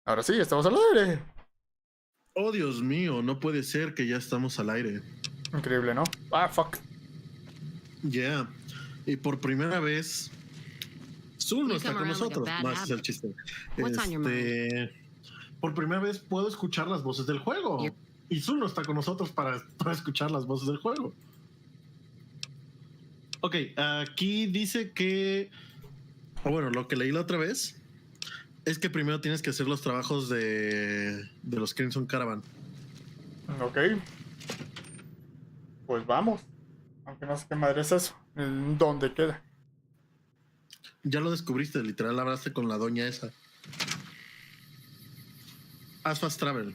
Ahora sí, estamos al aire. Oh, Dios mío, no puede ser que ya estamos al aire. Increíble, ¿no? Ah, fuck. Yeah. Y por primera vez, Zul no está con nosotros. No, ese es el chiste. Por primera vez puedo escuchar las voces del juego. Y Zul no está con nosotros para escuchar las voces del juego. Ok, aquí dice que... bueno, lo que leí la otra vez es que primero tienes que hacer los trabajos de los Crimson Caravan. Ok. Pues vamos. Aunque no sé qué madre es eso. ¿Dónde queda? Ya lo descubriste, literal hablaste con la doña esa. Haz fast travel.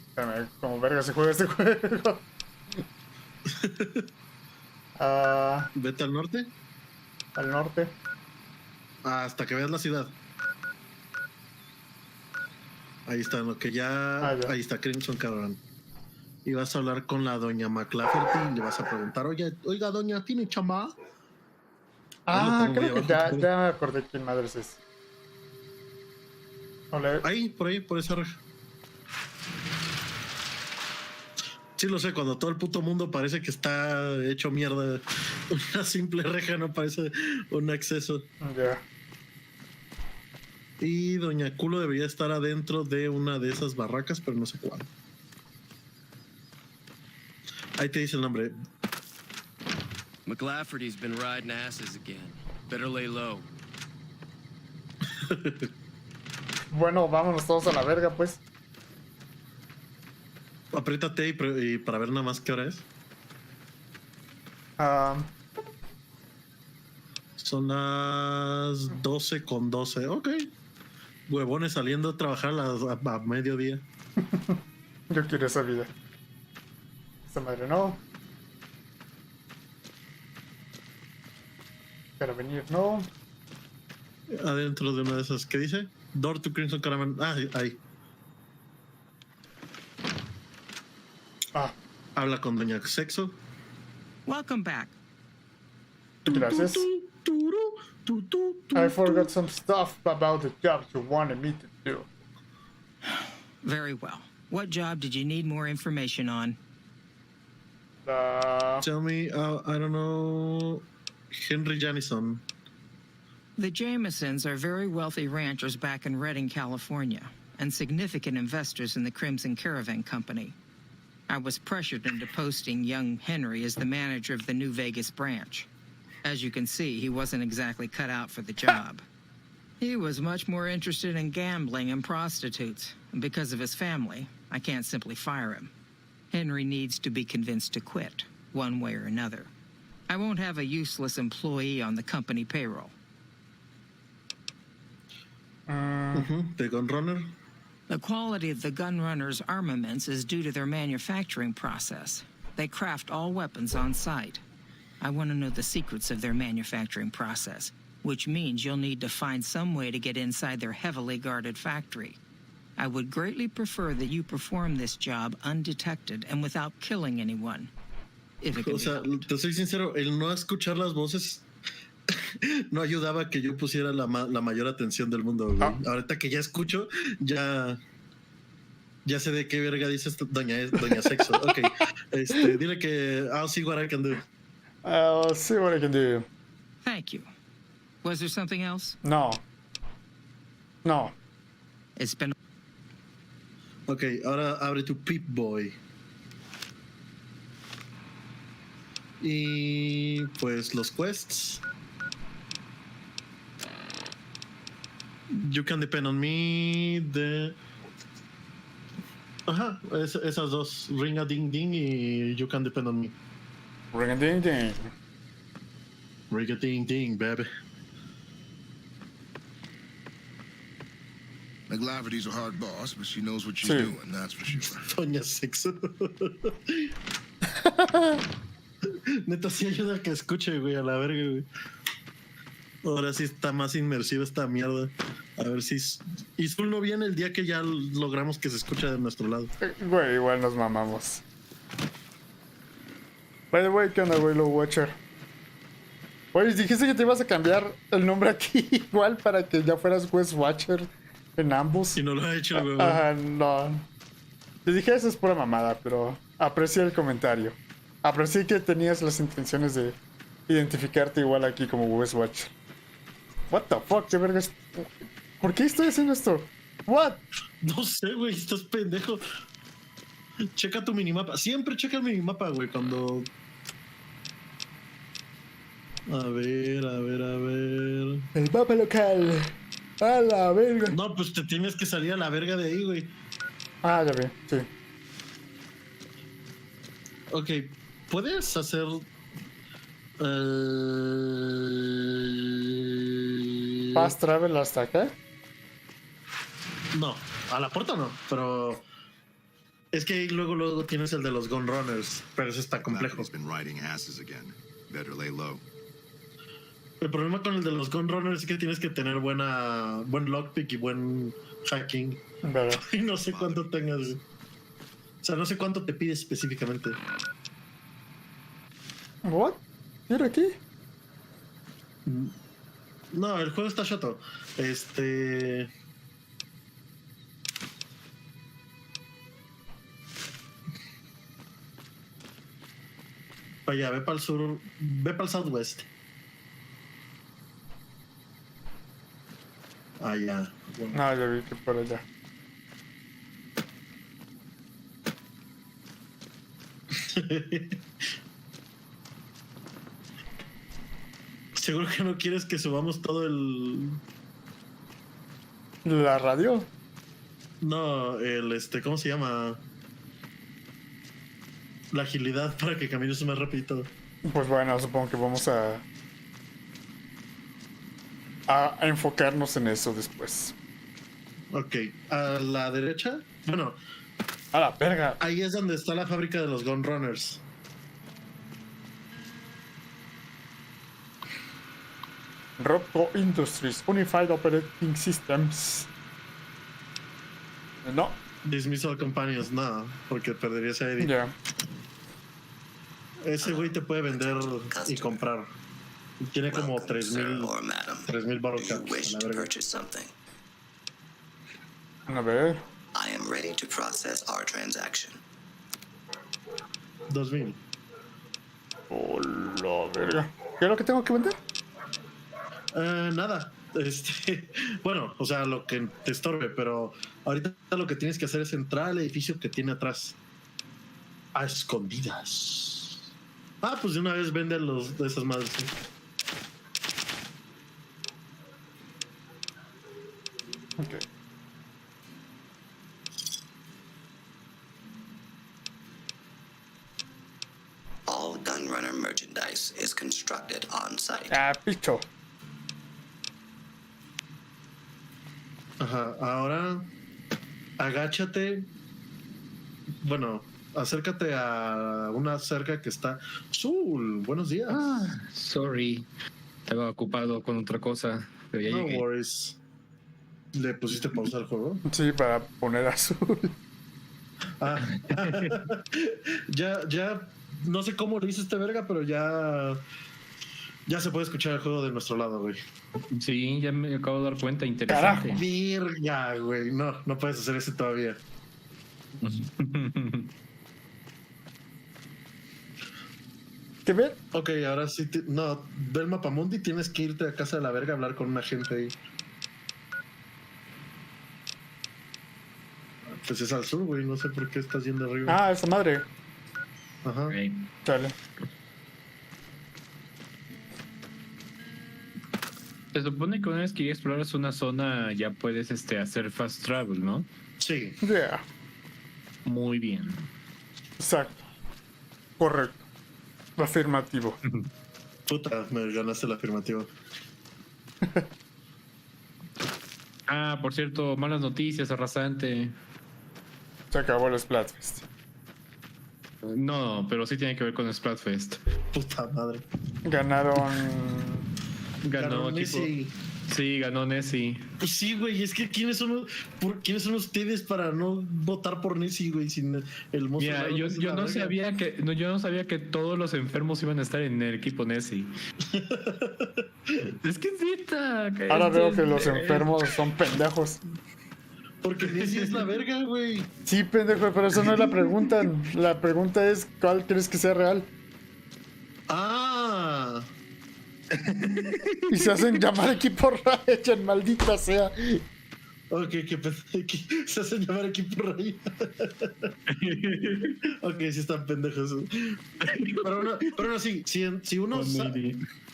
Espérame, como verga se juega este juego. Vete al norte. Al norte. Hasta que veas la ciudad. Ahí está, lo que ya... Ahí está, Crimson Caravan. Y vas a hablar con la doña McLafferty y le vas a preguntar, oiga, doña, ¿tiene chamba? Creo que ya me acordé quién madres es. Hola. Ahí, por esa reja. Sí lo sé, cuando todo el puto mundo parece que está hecho mierda, una simple reja no parece un acceso. Ya. Y doña Culo debería estar adentro de una de esas barracas, pero no sé cuál. Ahí te dice el nombre. McLafferty's been riding asses again. Better lay low. Bueno, vámonos todos a la verga, pues. Apriétate y para ver nada más qué hora es. Son las 12:12. Ok. Huevones saliendo a trabajar a mediodía. Yo quiero esa vida. Esta madre no. Pero venir no. Adentro de una de esas. ¿Qué dice? Door to Crimson Caravan. Ahí. Habla con doña Sexo. Welcome back. Gracias. I forgot some stuff about the job you wanted me to do. Very well. What job did you need more information on? Tell me, I don't know, Henry Janison. The Jamesons are very wealthy ranchers back in Redding, California, and significant investors in the Crimson Caravan Company. I was pressured into posting young Henry as the manager of the New Vegas branch. As you can see, he wasn't exactly cut out for the job. He was much more interested in gambling and prostitutes, and because of his family, I can't simply fire him. Henry needs to be convinced to quit, one way or another. I won't have a useless employee on the company payroll. The Gunrunner? The quality of the Gunrunner's armaments is due to their manufacturing process. They craft all weapons on site. I want to know the secrets of their manufacturing process, which means you'll need to find some way to get inside their heavily guarded factory. I would greatly prefer that you perform this job undetected and without killing anyone. If it can be helped. Te soy sincero, el no escuchar las voces no ayudaba a que yo pusiera la mayor atención del mundo, güey. Ahorita que ya escucho, ya sé de qué verga dice doña Sexo. Ok, dile que I'll see what I can do. I'll see what I can do. Thank you. Was there something else? No. It's been... Ok, ahora abre tu Pip Boy. Y pues los quests. You can depend on me. Esas dos. Ring a ding ding y You can depend on me. Ring a ding ding. Ring a ding ding, baby. McLafferty's a hard boss, but she knows what she's doing, that's for sure. Doña Sexo. Neta, sí ayuda a que escuche, güey, a la verga, güey. Ahora sí está más inmersiva esta mierda. A ver si... Y Zul no viene el día que ya logramos que se escuche de nuestro lado. Güey, igual nos mamamos. By the way, ¿qué onda, güey, Low Watcher? Oye, dijiste que te ibas a cambiar el nombre aquí igual para que ya fueras West Watcher en ambos. Y no lo ha hecho, güey. No. Te dije, eso es pura mamada, pero aprecié el comentario. Aprecié que tenías las intenciones de identificarte igual aquí como West Watch. What the fuck, qué vergas. ¿Por qué estoy haciendo esto? What? No sé, güey, estás pendejo. Checa tu minimapa. Siempre checa el minimapa, güey, cuando... A ver. El mapa local. A la verga. No, pues te tienes que salir a la verga de ahí, güey. Ah, ya vi, sí. Ok, ¿puedes hacer... Fast travel hasta acá. No, a la puerta no, pero... Es que ahí luego tienes el de los Gun Runners, pero eso está complejo. He's been riding asses again. Better lay low. El problema con el de los Gun Runners es que tienes que tener buen lockpick y buen hacking. Verga. Y no sé cuánto tengas. O sea, no sé cuánto te pide específicamente. What? ¿Mira aquí? No, el juego está chato. Vaya, ve para el sur, ve para el southwest. Ah, ya. Bueno. No, ya vi que por allá. ¿Seguro que no quieres que subamos todo el... ¿La radio? No, ¿cómo se llama? La agilidad para que camines más rápido. Pues bueno, supongo que vamos a enfocarnos en eso después. Ok, a la derecha. Bueno, A la verga. ahí es donde está la fábrica de los Gun Runners. Robco Industries Unified Operating Systems. No, Dismissal Companions, nada, porque perderías a Eddie. ya. Ese güey te puede vender y comprar. Y tiene como Welcome, sir 3,000 or madam. 3,000 barrel Do you caps. wish A la to verga. purchase something? A ver. I am ready to process our transaction. 2,000. Oh, la verga. ¿Qué es lo que tengo que vender? Nada. Bueno, o sea, lo que te estorbe, pero ahorita lo que tienes que hacer es entrar al edificio que tiene atrás. A escondidas. Ah, pues de una vez vende de esas madres. ¿Sí? Ok. All Gunrunner merchandise is constructed on site. Ah, picho. Ajá, ahora agáchate. Bueno, acércate a una cerca que está. Zul, buenos días. Sorry, estaba ocupado con otra cosa, pero ya No llegué. worries. ¿Le pusiste pausa al juego? Sí, para poner azul. Ah. ya, no sé cómo lo hizo este verga, pero ya se puede escuchar el juego de nuestro lado, güey. Sí, ya me acabo de dar cuenta, interesante. Verga, güey. No puedes hacer eso todavía. ¿Qué ver? Ok, ahora sí. No, del Mapamundi tienes que irte a casa de la verga a hablar con una gente ahí. Pues es al sur, güey. No sé por qué estás yendo arriba. Ah, esa madre. Ajá. Ok. Chale. Se supone que una vez que ya exploras una zona ya puedes hacer fast travel, ¿no? Sí. Yeah. Muy bien. Exacto. Correcto. Afirmativo. Puta, me ganaste la afirmativa. Ah, por cierto, malas noticias, arrasante. Se acabó el Splatfest. No, pero sí tiene que ver con Splatfest. Puta madre. Ganaron. Ganó tipo. Nessie. Sí, ganó Nessie. Pues sí, güey, es que ¿quiénes son ustedes para no votar por Nessie, güey? Sin el monstruo. Mira, raro, yo es la no verga. sabía yo no sabía que todos los enfermos iban a estar en el equipo Nessie. Es que es neta. Ahora veo que los enfermos son pendejos. Porque Nessie es la verga, güey. Sí, pendejo, pero eso no es la pregunta. La pregunta es, ¿cuál crees que sea real? Ah. Y se hacen llamar equipo Ryan, maldita sea. Ok, que se hacen llamar equipo Raya. Ok, sí están pendejos. Pero no, sí, si uno...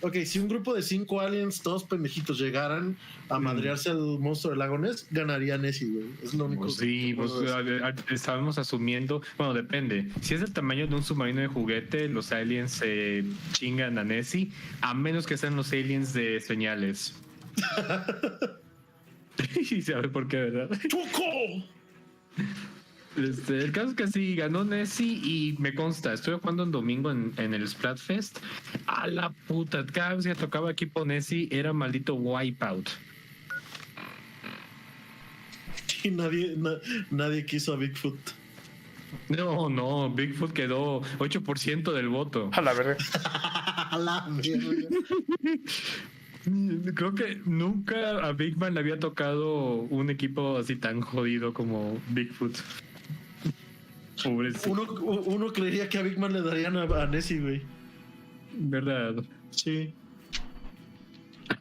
Ok, si un grupo de 5 aliens, todos pendejitos, llegaran a madrearse al monstruo del lago Ness, ganaría Nessie, güey. Es lo único Sí, que pues puedo decir. estábamos asumiendo, bueno, depende. Si es del tamaño de un submarino de juguete, los aliens se chingan a Nessie, a menos que sean los aliens de señales. Y sabe por qué, ¿verdad? ¡Choco! El caso es que sí, ganó Nessie y me consta, estuve jugando un domingo en el Splatfest. A la puta, cada vez que tocaba equipo Nessie era maldito wipeout. Y nadie quiso a Bigfoot. No, Bigfoot quedó 8% del voto. A la verga. A la mierda. Creo que nunca a Big Man le había tocado un equipo así tan jodido como Bigfoot. Pobrecito. Uno creería que a Big Man le darían a Nessie, güey. ¿Verdad? Sí.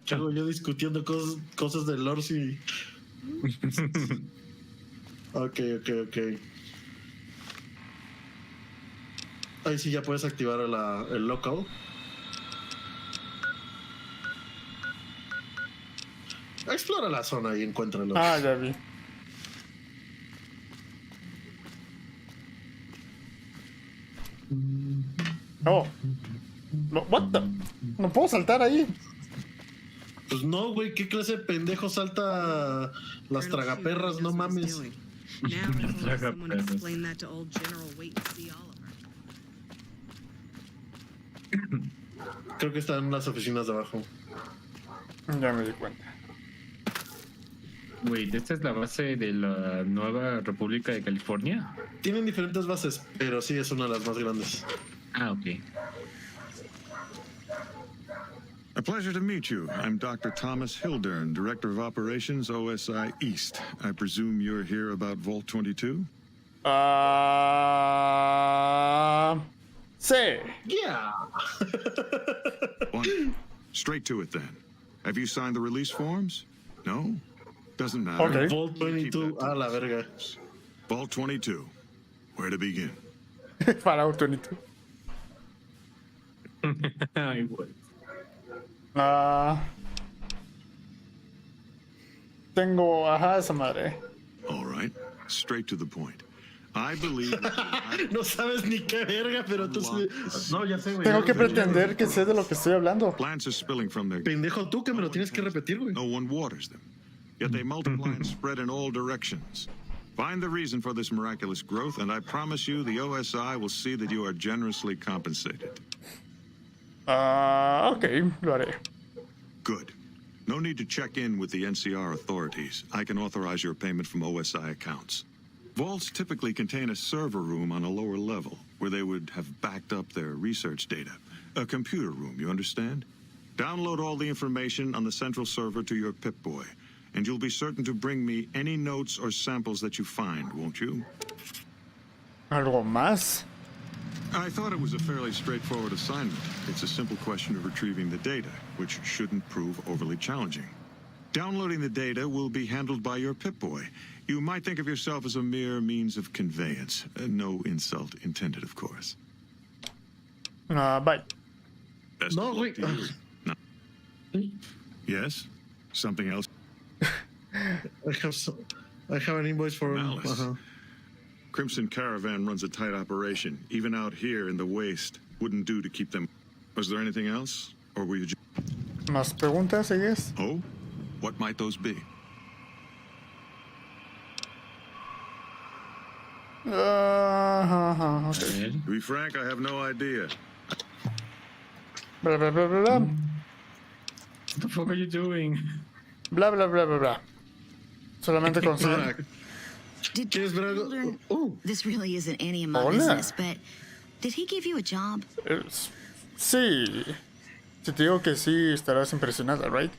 Yo discutiendo cosas de lore y... Ok. Ahí sí ya puedes activar el local. Explora la zona y encuéntralo. Ah, ya vi. Oh. No, what the? No puedo saltar ahí. Pues no, güey, ¿qué clase de pendejo salta las tragaperras? No mames. Creo que están en las oficinas de abajo. Ya me di cuenta. Wait, ¿esta es la base de la nueva República de California? Tienen diferentes bases, pero sí es una de las más grandes. Ah, ok. A pleasure to meet you. I'm Dr. Thomas Hildern, Director of Operations, OSI East. I presume you're here about Vault 22? Sí. Yeah. Wonderful. Straight to it then. Have you signed the release forms? No? Doesn't matter. Okay. Vault 22, a la verga. Vault 22. Where to begin? Fallout 22. Ay, güey. Tengo, esa madre. All right. Straight to the point. I believe... No sabes ni qué verga, pero tú sí. No, ya sé, güey. Tengo que pretender que sé de lo que estoy hablando. Plants are spilling from their... Pendejo tú que me lo tienes que repetir, güey. No one waters them. Yet they multiply and spread in all directions. Find the reason for this miraculous growth, and I promise you the OSI will see that you are generously compensated. Ok, lo haré. Good. No need to check in with the NCR authorities. I can authorize your payment from OSI accounts. Vaults typically contain a server room on a lower level, where they would have backed up their research data. A computer room, you understand? Download all the information on the central server to your Pip-Boy, and you'll be certain to bring me any notes or samples that you find, won't you? ¿Algo más? I thought it was a fairly straightforward assignment. It's a simple question of retrieving the data, which shouldn't prove overly challenging. Downloading the data will be handled by your Pip-Boy. You might think of yourself as a mere means of conveyance. No insult intended, of course. Bye. Best No, of luck wait. to you. No. Yes? Something else? I have an invoice for... Malice. Crimson Caravan runs a tight operation. Even out here in the waste, wouldn't do to keep them... Was there anything else? Or were you just... ¿Más preguntas, I guess? Oh? What might those be? Okay. To be frank, I have no idea. Bla, bla, bla, bla, bla. What the fuck are you doing? Bla, bla, bla, bla, bla. Solamente consigo... Did ¿Quieres ver algo? Dr. This really isn't any of my Hola. business, but did he give you a job? Sí. Si te digo que sí, estarás impresionada, right?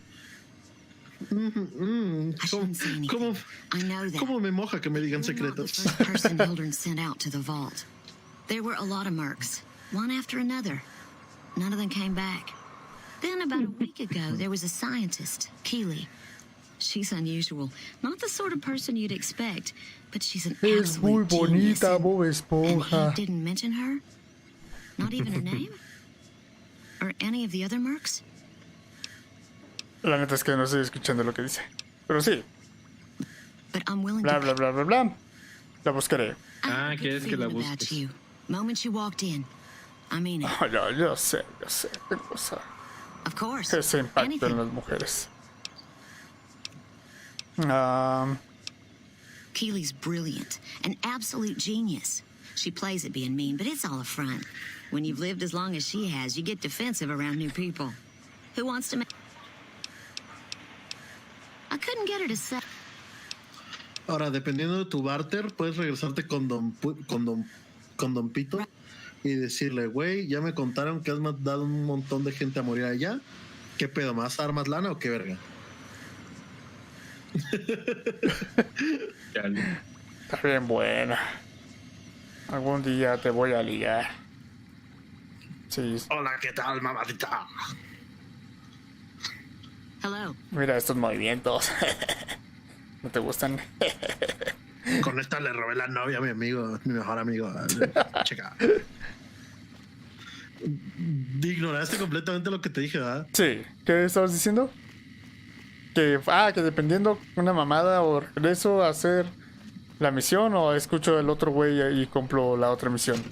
I shouldn't say anything. I know that. ¿Cómo me moja que me digan You're not the secretos? first person Hildren sent out to the vault. There were a lot of mercs, one after another. None of them came back. Then about a week ago, there was a scientist, Keeley. She's unusual. Not the sort of person you'd expect, but she's an Es muy absolute genius. bonita, Bob And Esponja. he didn't mention her? Not even her name? Or any of the other mercs? La neta es que no estoy escuchando lo que dice. Pero sí. But I'm willing Bla, to bla, bla, bla, bla. La buscaré. I had a good ¿quieres que la feeling about busques? you. Moment you walked in. I mean it. Oh, yo sé. Tengo Of course. ese impacto en Anything. las mujeres. Keeley's brilliant, an absolute genius. She plays at being mean, but it's all a front. When you've lived as long as she has, you get defensive around new people. Who wants to make... I couldn't get her to say... Ahora, dependiendo de tu barter, puedes regresarte con Don Pito y decirle, güey, ya me contaron que has mandado un montón de gente a morir allá. ¿Qué pedo? ¿Me vas a dar más lana o qué verga? Está bien buena. Algún día te voy a ligar. Sí. Hola, ¿qué tal, mamadita? Hello. Mira estos movimientos. ¿No te gustan? Con esta le robé la novia a mi amigo, mi mejor amigo. Checa. Ignoraste completamente lo que te dije, ¿verdad? Sí. ¿Qué estabas diciendo? Que dependiendo una mamada o regreso a hacer la misión o escucho el otro güey y compro la otra misión.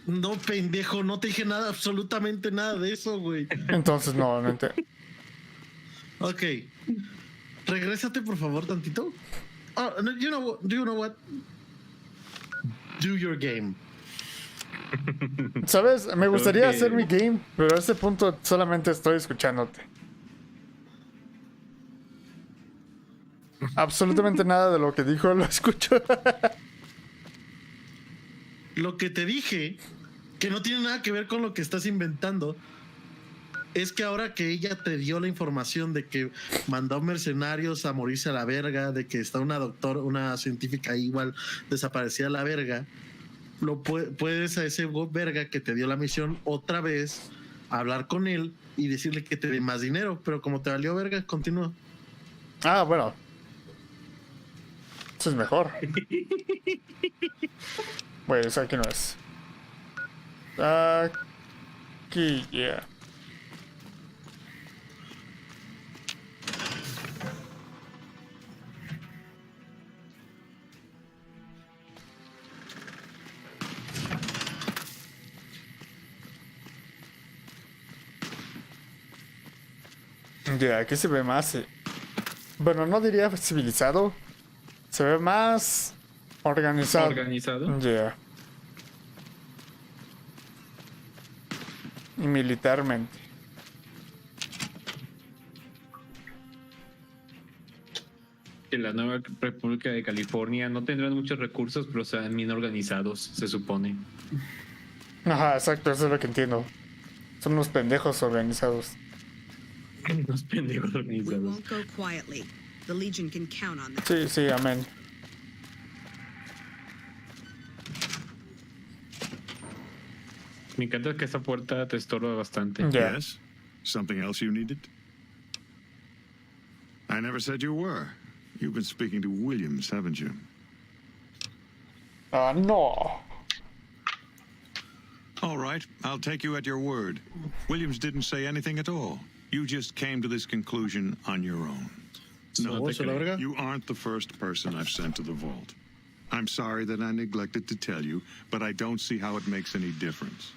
No, pendejo, no te dije nada, absolutamente nada de eso, güey. Entonces no entiendo. Ok. Regrésate, por favor, tantito. Oh, no, you know what? Do your game. ¿Sabes? Me gustaría Ok. hacer mi game, pero a este punto solamente estoy escuchándote. Absolutamente nada de lo que dijo lo escucho. Lo que te dije, que no tiene nada que ver con lo que estás inventando, es que ahora que ella te dio la información de que mandó mercenarios a morirse a la verga, de que está una científica ahí igual desaparecida a la verga, puedes a ese verga que te dio la misión otra vez hablar con él y decirle que te dé más dinero, pero como te valió verga, continúa. Bueno. Eso es mejor. Pues aquí no es. Aquí, yeah. Ya, aquí se ve más. Bueno, no diría civilizado. Se ve más organizado. ¿Organizado? Ya. Y militarmente. Que la nueva República de California no tendrán muchos recursos, pero serán bien organizados, se supone. Ajá, exacto, eso es lo que entiendo. Son unos pendejos organizados. Los pendejos We organizados. won't go quietly. The Legion can count on that. Sí, sí, amén. Me encanta que esa puerta te estorba bastante. Ya. Yes? Something else you needed? I never said you were. You've been speaking to Williams, haven't you? No. All right, I'll take you at your word. Williams didn't say anything at all. You just came to this conclusion on your own. No, te se la creo. verga. You aren't the first person I've sent to the vault. I'm sorry that I neglected to tell you, but I don't see how it makes any difference.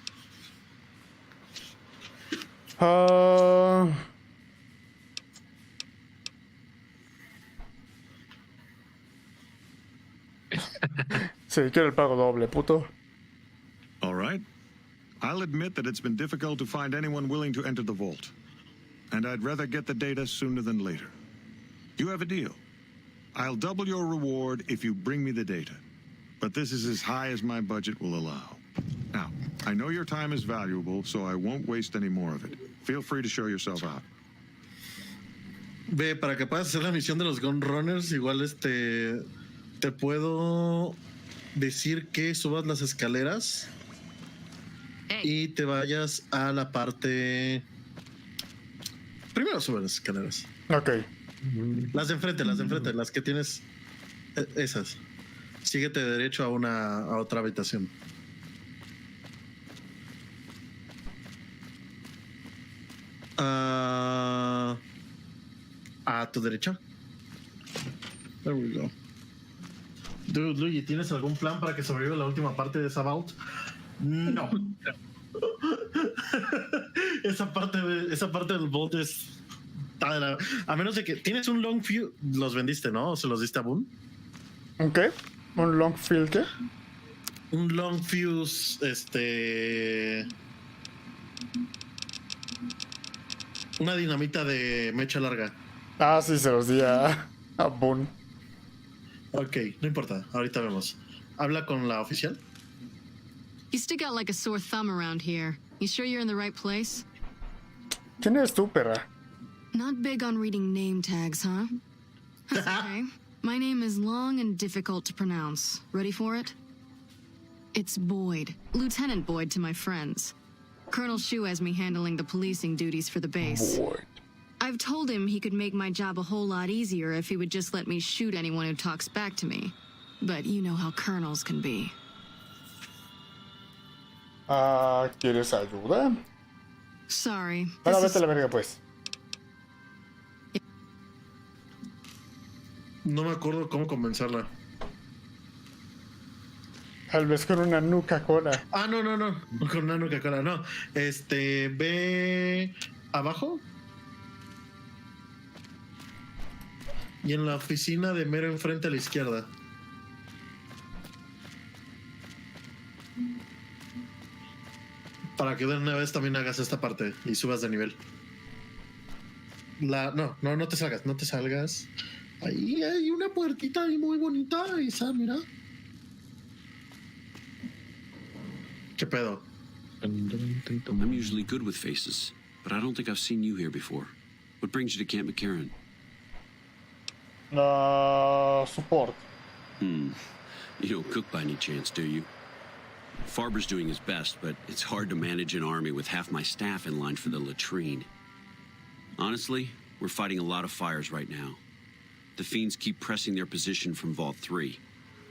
Sí, quiero el pago doble, puto. All right. I'll admit that it's been difficult to find anyone willing to enter the vault. And I'd rather get the data sooner than later. You have a deal. I'll double your reward if you bring me the data. But this is as high as my budget will allow. Now, I know your time is valuable, so I won't waste any more of it. Feel free to show yourself out. Ve, para que puedas hacer la misión de los Gun Runners, igual te puedo decir que subas las escaleras y te vayas a la parte. Primero sube las escaleras. Ok. Las de enfrente, las que tienes. Esas. Síguete derecho a otra habitación. A tu derecha. There we go. Dude, Luigi, ¿tienes algún plan para que sobreviva la última parte de esa vault? No. esa parte del vault es... A menos de que tienes un long fuse, los vendiste, ¿no? ¿O se los diste a Boone? ¿Un qué? ¿Un long field qué? Un long fuse, una dinamita de mecha larga. Ah, sí, se los di a Boone. Ok, no importa, ahorita vemos. Habla con la oficial. You stick out like a sore thumb around here. You sure you're in the right place? ¿Quién eres tú, perra? Not big on reading name tags, huh? That's okay. My name is long and difficult to pronounce. Ready for it? It's Boyd. Lieutenant Boyd to my friends. Colonel Shu has me handling the policing duties for the base. Boyd. I've told him he could make my job a whole lot easier if he would just let me shoot anyone who talks back to me. But you know how colonels can be. ¿Quieres ayuda? Sorry. Ahora this vete a la verga, pues. No me acuerdo cómo convencerla. Tal vez con una nuca cola. No. Con una nuca cola, no. Ve abajo. Y en la oficina de mero enfrente a la izquierda. Para que de una vez también hagas esta parte y subas de nivel. No te salgas. Ahí hay una puertita ahí muy bonita, esa, mira. ¿Qué pedo? I'm usually good with faces, but I don't think I've seen you here before. What brings you to Camp McCarran? Support. You don't cook by any chance, do you? Farber's doing his best, but it's hard to manage an army with half my staff in line for the latrine. Honestly, we're fighting a lot of fires right now. The fiends keep pressing their position from Vault 3.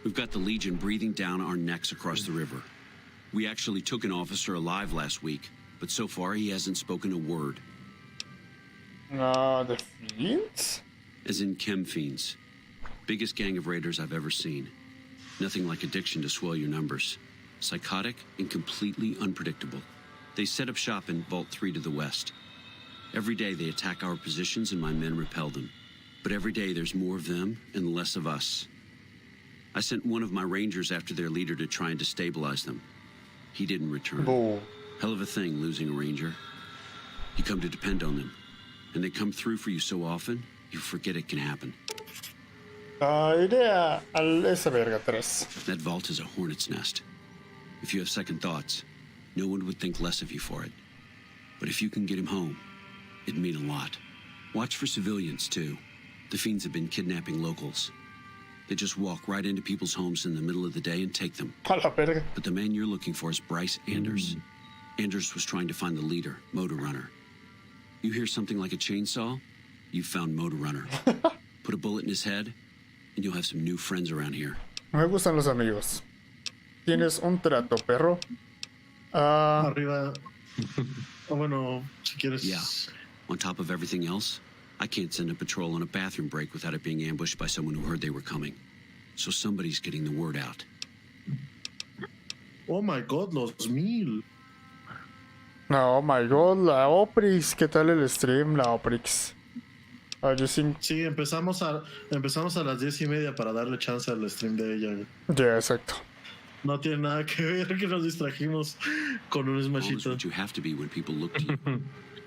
We've got the Legion breathing down our necks across the river. We actually took an officer alive last week, but so far he hasn't spoken a word. The fiends? As in chem fiends. Biggest gang of raiders I've ever seen. Nothing like addiction to swell your numbers. Psychotic and completely unpredictable. They set up shop in Vault 3 to the west. Every day they attack our positions and my men repel them. But every day there's more of them and less of us. I sent one of my rangers after their leader to try and destabilize them. He didn't return. Oh. Hell of a thing, losing a ranger. You come to depend on them. And they come through for you so often, you forget it can happen. Iré a esa verga 3. That vault is a hornet's nest. If you have second thoughts, no one would think less of you for it. But if you can get him home, it'd mean a lot. Watch for civilians, too. The fiends have been kidnapping locals. They just walk right into people's homes in the middle of the day and take them. A la verga. But the man you're looking for is Bryce Anders. Anders was trying to find the leader, Motor Runner. You hear something like a chainsaw? You've found Motor Runner. Put a bullet in his head, and you'll have some new friends around here. Me gustan los amigos. Tienes un trato, perro. Arriba. Bueno, si quieres. Yeah. On top of everything else, I can't send a patrol on a bathroom break without it being ambushed by someone who heard they were coming. So somebody's getting the word out. Oh my god, los 1000. No, oh my god, la Oprix. ¿Qué tal el stream, la Oprix? Sí, empezamos a las 10:30 para darle chance al stream de ella. Ya, exacto. No tiene nada que ver que nos distrajimos con un smashito. What you have to be when people look to you.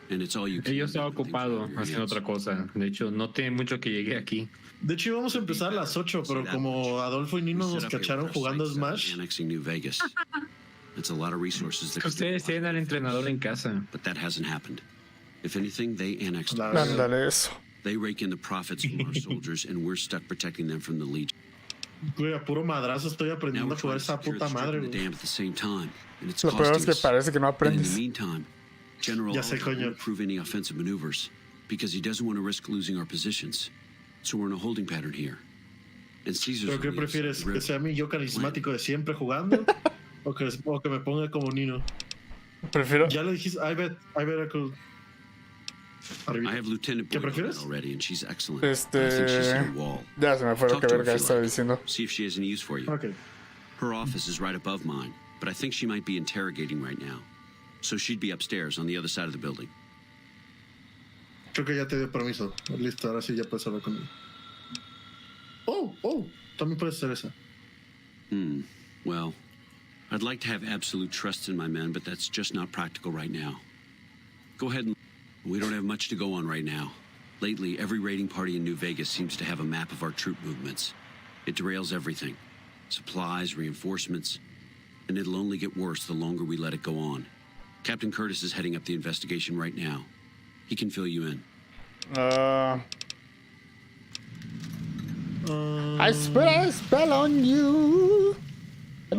And it's all you can. Yo estaba ocupado haciendo otra cosa. De hecho, no tiene mucho que llegué aquí. De hecho, íbamos a empezar a las 8, pero como Adolfo y Nino nos cacharon jugando Smash. Annexing New Vegas. It's a lot of resources that Ustedes tienen al entrenador en casa. But that hasn't happened. If anything, they annexed. Ándale eso. They rake in the profits from our soldiers, and we're stuck protecting them from the Legion. Güey, a puro madrazo estoy Now aprendiendo we're a trying jugar to esa secure puta the strip madre, and the güey. dam at the same time, and it's Lo peor es costing que us. parece que no And in aprendes. the meantime, General Ya sé, Oliver coño. won't approve any offensive maneuvers because he doesn't want to risk losing our positions. So we're in a holding pattern here. And Caesar's ¿Pero qué on the other side prefieres? of the ¿Que river. sea mi yo carismático de siempre jugando? ¿O que me ponga como Nino? Prefiero. Ya le dijiste, I bet I could... I have Lieutenant ¿Qué Boyd on prefieres? that already, and she's excellent. But I think she's hit a wall. Ya se me fue lo Talk que to her verga if you estaba like. diciendo. See if she has any use for you. Ok. Her office is right above mine, but I think she might be interrogating right now. So she'd be upstairs on the other side of the building. Creo que ya te dio permiso. Listo, ahora sí ya puedes hablar conmigo. Oh, también puedes hacer esa. Well, I'd like to have absolute trust in my men, but that's just not practical right now. Go ahead and... We don't have much to go on right now. Lately, every raiding party in New Vegas seems to have a map of our troop movements. It derails everything. Supplies, reinforcements, and it'll only get worse the longer we let it go on. Captain Curtis is heading up the investigation right now. He can fill you in. I spread a spell on you. Now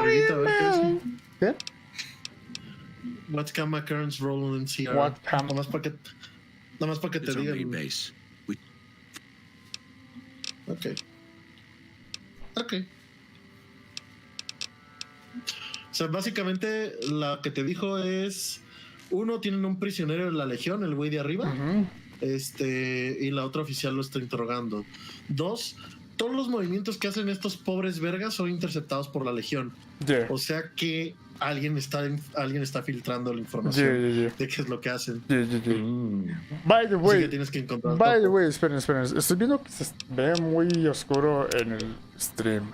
Arribita, a ver qué dice. ¿Qué? What's Gamma Current's role in CR? What cam- Nada más para que te It's our main digan. base. We Ok. O sea, básicamente la que te dijo es... Uno, tienen un prisionero de la Legión, el güey de arriba. Y la otra oficial lo está interrogando. Dos, todos los movimientos que hacen estos pobres vergas son interceptados por la Legión. Yeah. O sea que alguien está filtrando la información Yeah. de qué es lo que hacen. Yeah. By the Así way, que tienes que encontrar by the todo. way, esperen. Estoy viendo que se ve muy oscuro en el stream.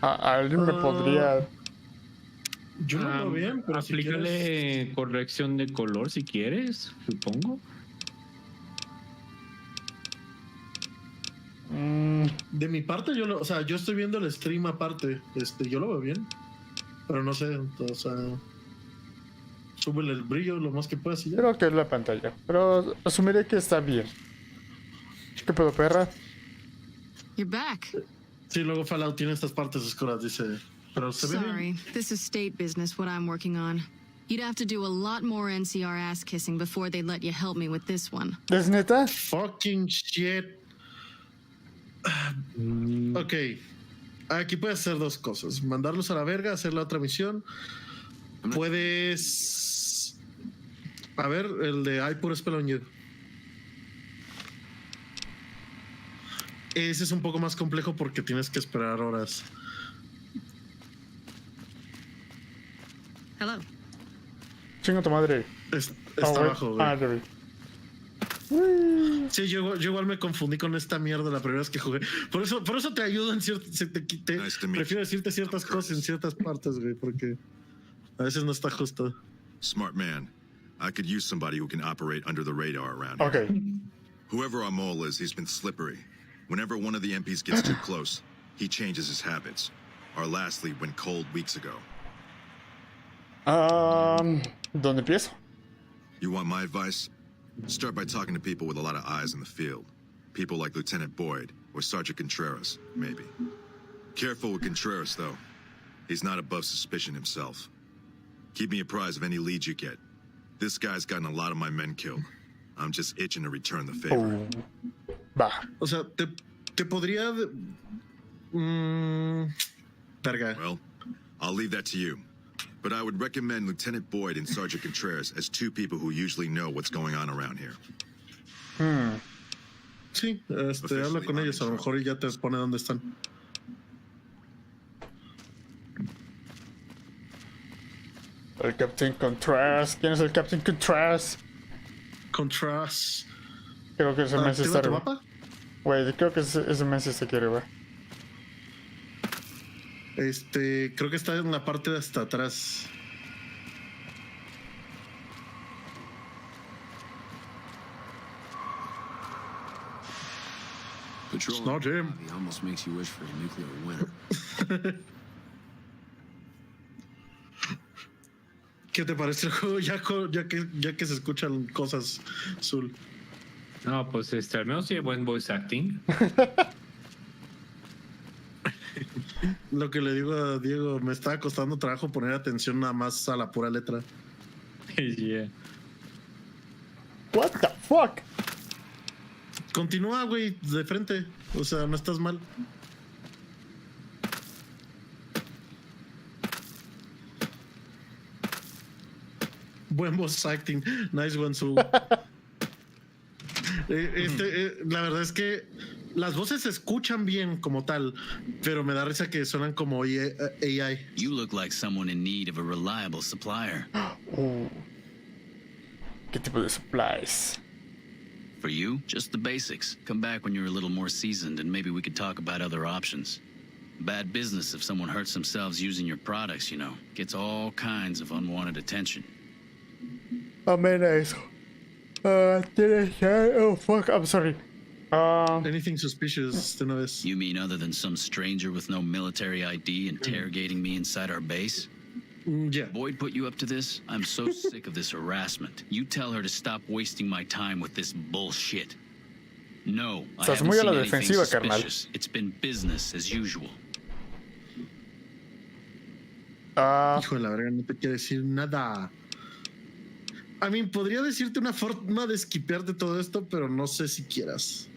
¿Alguien me podría...? Yo no lo veo bien, pero si Aplícale quieres... corrección de color si quieres, supongo. De mi parte, yo estoy viendo el stream aparte. Yo lo veo bien. Pero no sé, o sea... Súbele el brillo lo más que puedas y ya. Creo que es la pantalla, pero asumiré que está bien. ¿Qué pedo, perra? You're back. Sí, luego Fallout tiene estas partes oscuras, dice. Pero se ve bien. Sorry, this is state business, what I'm working on. You'd have to do a lot more NCR ass kissing before they'd let you help me with this one. ¿Es neta? Fucking shit. Ok. Aquí puedes hacer dos cosas. Mandarlos a la verga, hacer la otra misión. Puedes... A ver, el de I Put a Spell on You. Ese es un poco más complejo porque tienes que esperar horas. Hello. Chinga tu madre. Está güey. abajo, güey. Ya vi. Sí, yo igual me confundí con esta mierda la primera vez que jugué. Por eso te ayudo en cierto... Nice to meet Prefiero you. decirte ciertas cosas en ciertas partes, güey, porque a veces no está justo. Smart man. I could use somebody who can operate under the radar around here. Ok. Whoever our mole is, he's been slippery. Whenever one of the MPs gets too close, he changes his habits. Our last lead went cold weeks ago. ¿Dónde empiezo? You want my advice? Start by talking to people with a lot of eyes in the field. People like Lieutenant Boyd or Sergeant Contreras, maybe. Careful with Contreras, though. He's not above suspicion himself. Keep me apprised of any leads you get. This guy's gotten a lot of my men killed. I'm just itching to return the favor. Va. O sea, te podría... Verga. Well, I'll leave that to you. But I would recommend Lieutenant Boyd and Sergeant Contreras as two people who usually know what's going on around here. Sí, habla con ellos, a lo mejor y ya te pone dónde están. El Captain Contreras. ¿Quién es el Captain Contreras? Contreras. Creo que ese mes está ¿Activa tu arriba. mapa? Güey, creo que ese mes se quiere, güey. Creo que está en la parte de hasta atrás. Patrol It's not him. almost makes you wish for a nuclear winter. ¿Qué te parece el juego? Ya que se escuchan cosas, Zul. No, pues al menos tiene buen voice acting. Lo que le digo a Diego, me está costando trabajo poner atención nada más a la pura letra. Yeah. What the fuck? Continúa, güey, de frente. O sea, no estás mal. Buen voice acting. Nice one, Soul. La verdad es que las voces se escuchan bien como tal, pero me da risa que suenan como AI. You look like someone in need of a reliable supplier. ¿Qué tipo de supplies? For you, just the basics. Come back when you're a little more seasoned and maybe we could talk about other options. Bad business if someone hurts themselves using your products, you know. Gets all kinds of unwanted attention. Amén a eso. Oh, fuck, I'm sorry. Anything suspicious de una vez. You mean other than some stranger with no military ID interrogating me inside our base? Yeah. Boyd put you up to this? I'm so sick of this harassment. You tell her to stop wasting my time with this bullshit. No, I haven't seen anything suspicious. It's been business as usual. Hijo de la verga, no te quiero decir nada. I mean, podría decirte una forma de esquipear de todo esto, pero no sé si quieras.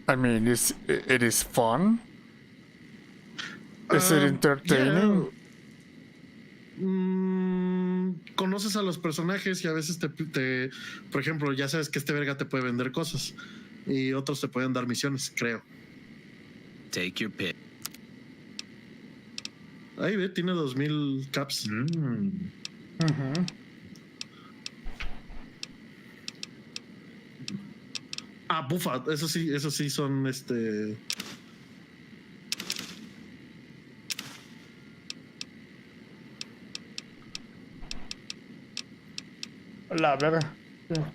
I mean, it is fun. Is it entertaining? Yeah. Conoces a los personajes y a veces por ejemplo, ya sabes que este verga te puede vender cosas y otros te pueden dar misiones, creo. Take your pick. Ahí ve, tiene 2000 caps. Ah, bufa, eso sí son La verga.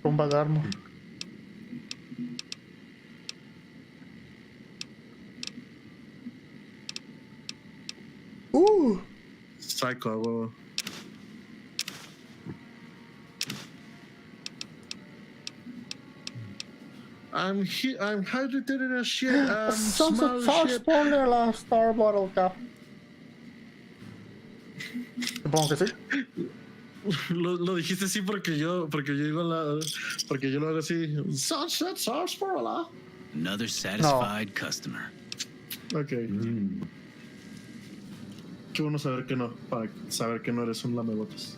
Bomba de arma. Psycho, huevo. I'm hydrated as shit. Sunset Fox pone la Star Bottle Cap. Supongo que sí. Lo dijiste así porque yo lo hago así. Sunset Sarsaparilla. Another satisfied customer. Okay. Qué bueno saber que no, para saber que no eres un lamebotas.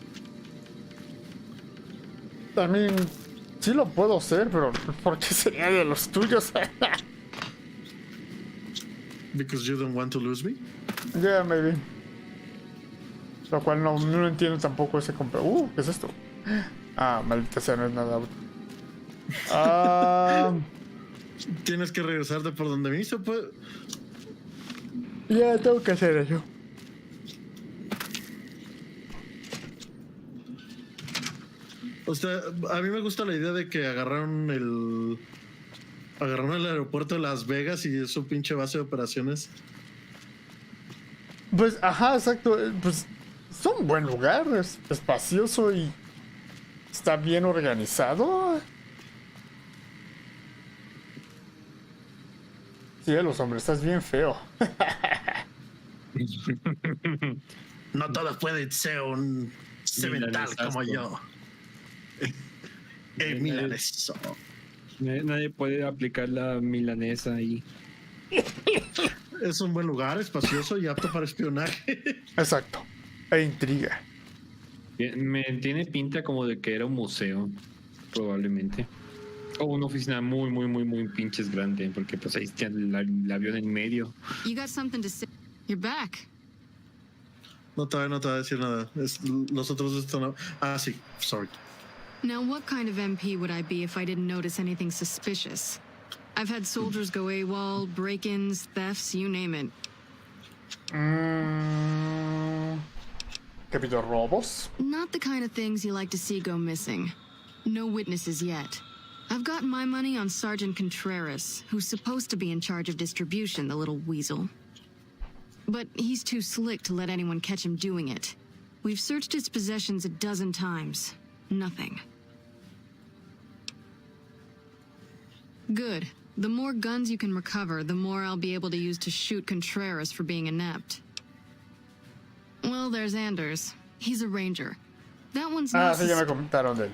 También sí lo puedo hacer, pero ¿por qué sería de los tuyos? Because you don't want to lose me. Yeah, maybe. Lo cual no entiendo tampoco ese compra. ¿Qué es esto? Ah, maldita sea, no es nada. Tienes que regresarte por donde me hizo, pues. Ya, tengo que hacer eso. O sea, a mí me gusta la idea de que agarraron el aeropuerto de Las Vegas y es su pinche base de operaciones. Pues, ajá, exacto. Pues es un buen lugar, es espacioso y está bien organizado. Cielos, hombre, estás bien feo. No todos pueden ser un cemental como yo. El milaneso. Nadie puede aplicar la milanesa ahí. Es un buen lugar, espacioso y apto para espionaje. Exacto. E intriga. Me tiene pinta como de que era un museo, probablemente. O una oficina muy pinches grande, porque pues ahí está el avión en medio. You got something to say. You're back. No te voy a decir nada. Los otros están... Ah, sí. Sorry. Now, what kind of MP would I be if I didn't notice anything suspicious? I've had soldiers go AWOL, break-ins, thefts, you name it. ¿Capito robos? Not the kind of things you like to see go missing. No witnesses yet. I've got my money on Sergeant Contreras, who's supposed to be in charge of distribution, the little weasel. But he's too slick to let anyone catch him doing it. We've searched his possessions a dozen times. Nothing. Good. The more guns you can recover, the more I'll be able to use to shoot Contreras for being inept. Well, there's Anders. He's a ranger. That one's not sí, ya me comentaron de él.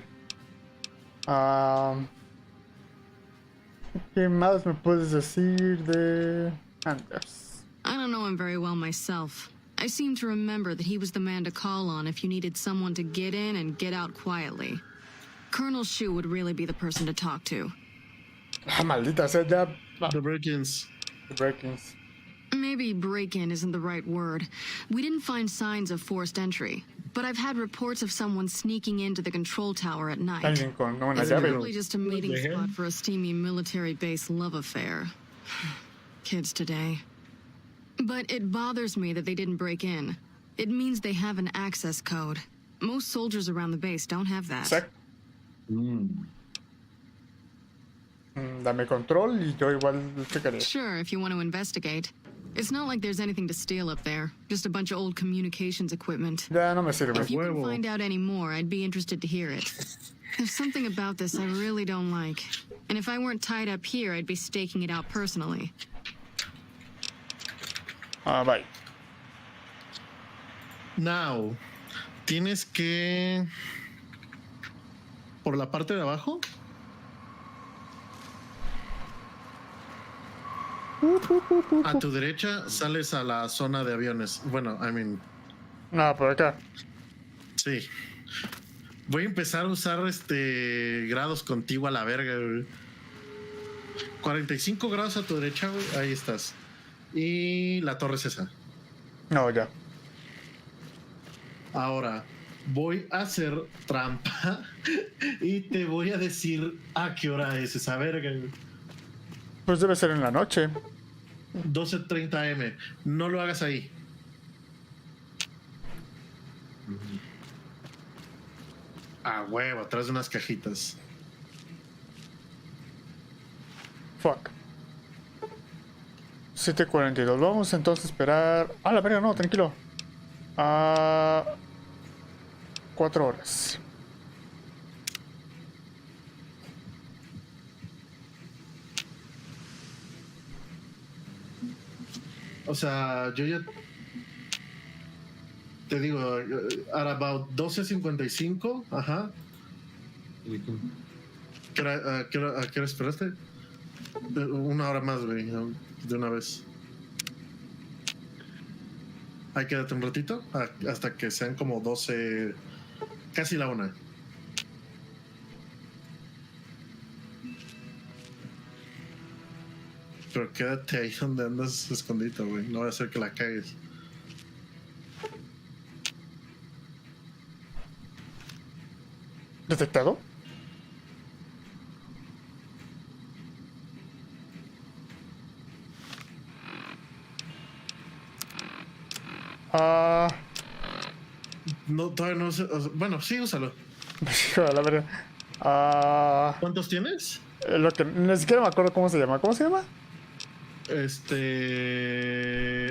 ¿Qué más me puedes decir de Anders? I don't know him very well myself. I seem to remember that he was the man to call on if you needed someone to get in and get out quietly. Colonel Shu would really be the person to talk to. Maldita sea, ya. The break-ins. The break-ins. Maybe break-in isn't the right word. We didn't find signs of forced entry, but I've had reports of someone sneaking into the control tower at night. Alguien con una It's llave. probably just a meeting spot for a steamy military base love affair. Kids today. But it bothers me that they didn't break in. It means they have an access code. Most soldiers around the base don't have that. Exacto. Dame control y yo igual checaré. Sure, if you want to investigate. It's not like there's anything to steal up there. Just a bunch of old communications equipment. Ya no me sirve. If you can find out any more, I'd be interested to hear it. There's something about this I really don't like. And if I weren't tied up here, I'd be staking it out personally. Bye. Now, tienes que... Por la parte de abajo. A tu derecha sales a la zona de aviones. Bueno, No, por acá. Sí. Voy a empezar a usar grados contigo a la verga, güey. 45 grados a tu derecha, güey. Ahí estás. Y la torre es esa. No, ya. Ahora, voy a hacer trampa y te voy a decir a qué hora es esa verga, güey. Pues debe ser en la noche. 12:30 am. No lo hagas ahí. Huevo, atrás de unas cajitas. Fuck. 7:42. Vamos entonces a esperar. La verga, no, tranquilo. 4 horas. O sea, yo ya te digo, at about 12:55, ajá. ¿A qué hora esperaste? 1 hora más, güey, de una vez. Ahí quédate un ratito, hasta que sean como 12, casi la 1. Pero quédate ahí donde andas escondido, güey. No voy a hacer que la cagues. ¿Detectado? No, todavía no sé. Bueno, sí, úsalo. La verdad. ¿Cuántos tienes? Lo que ni siquiera me acuerdo cómo se llama. ¿Cómo se llama?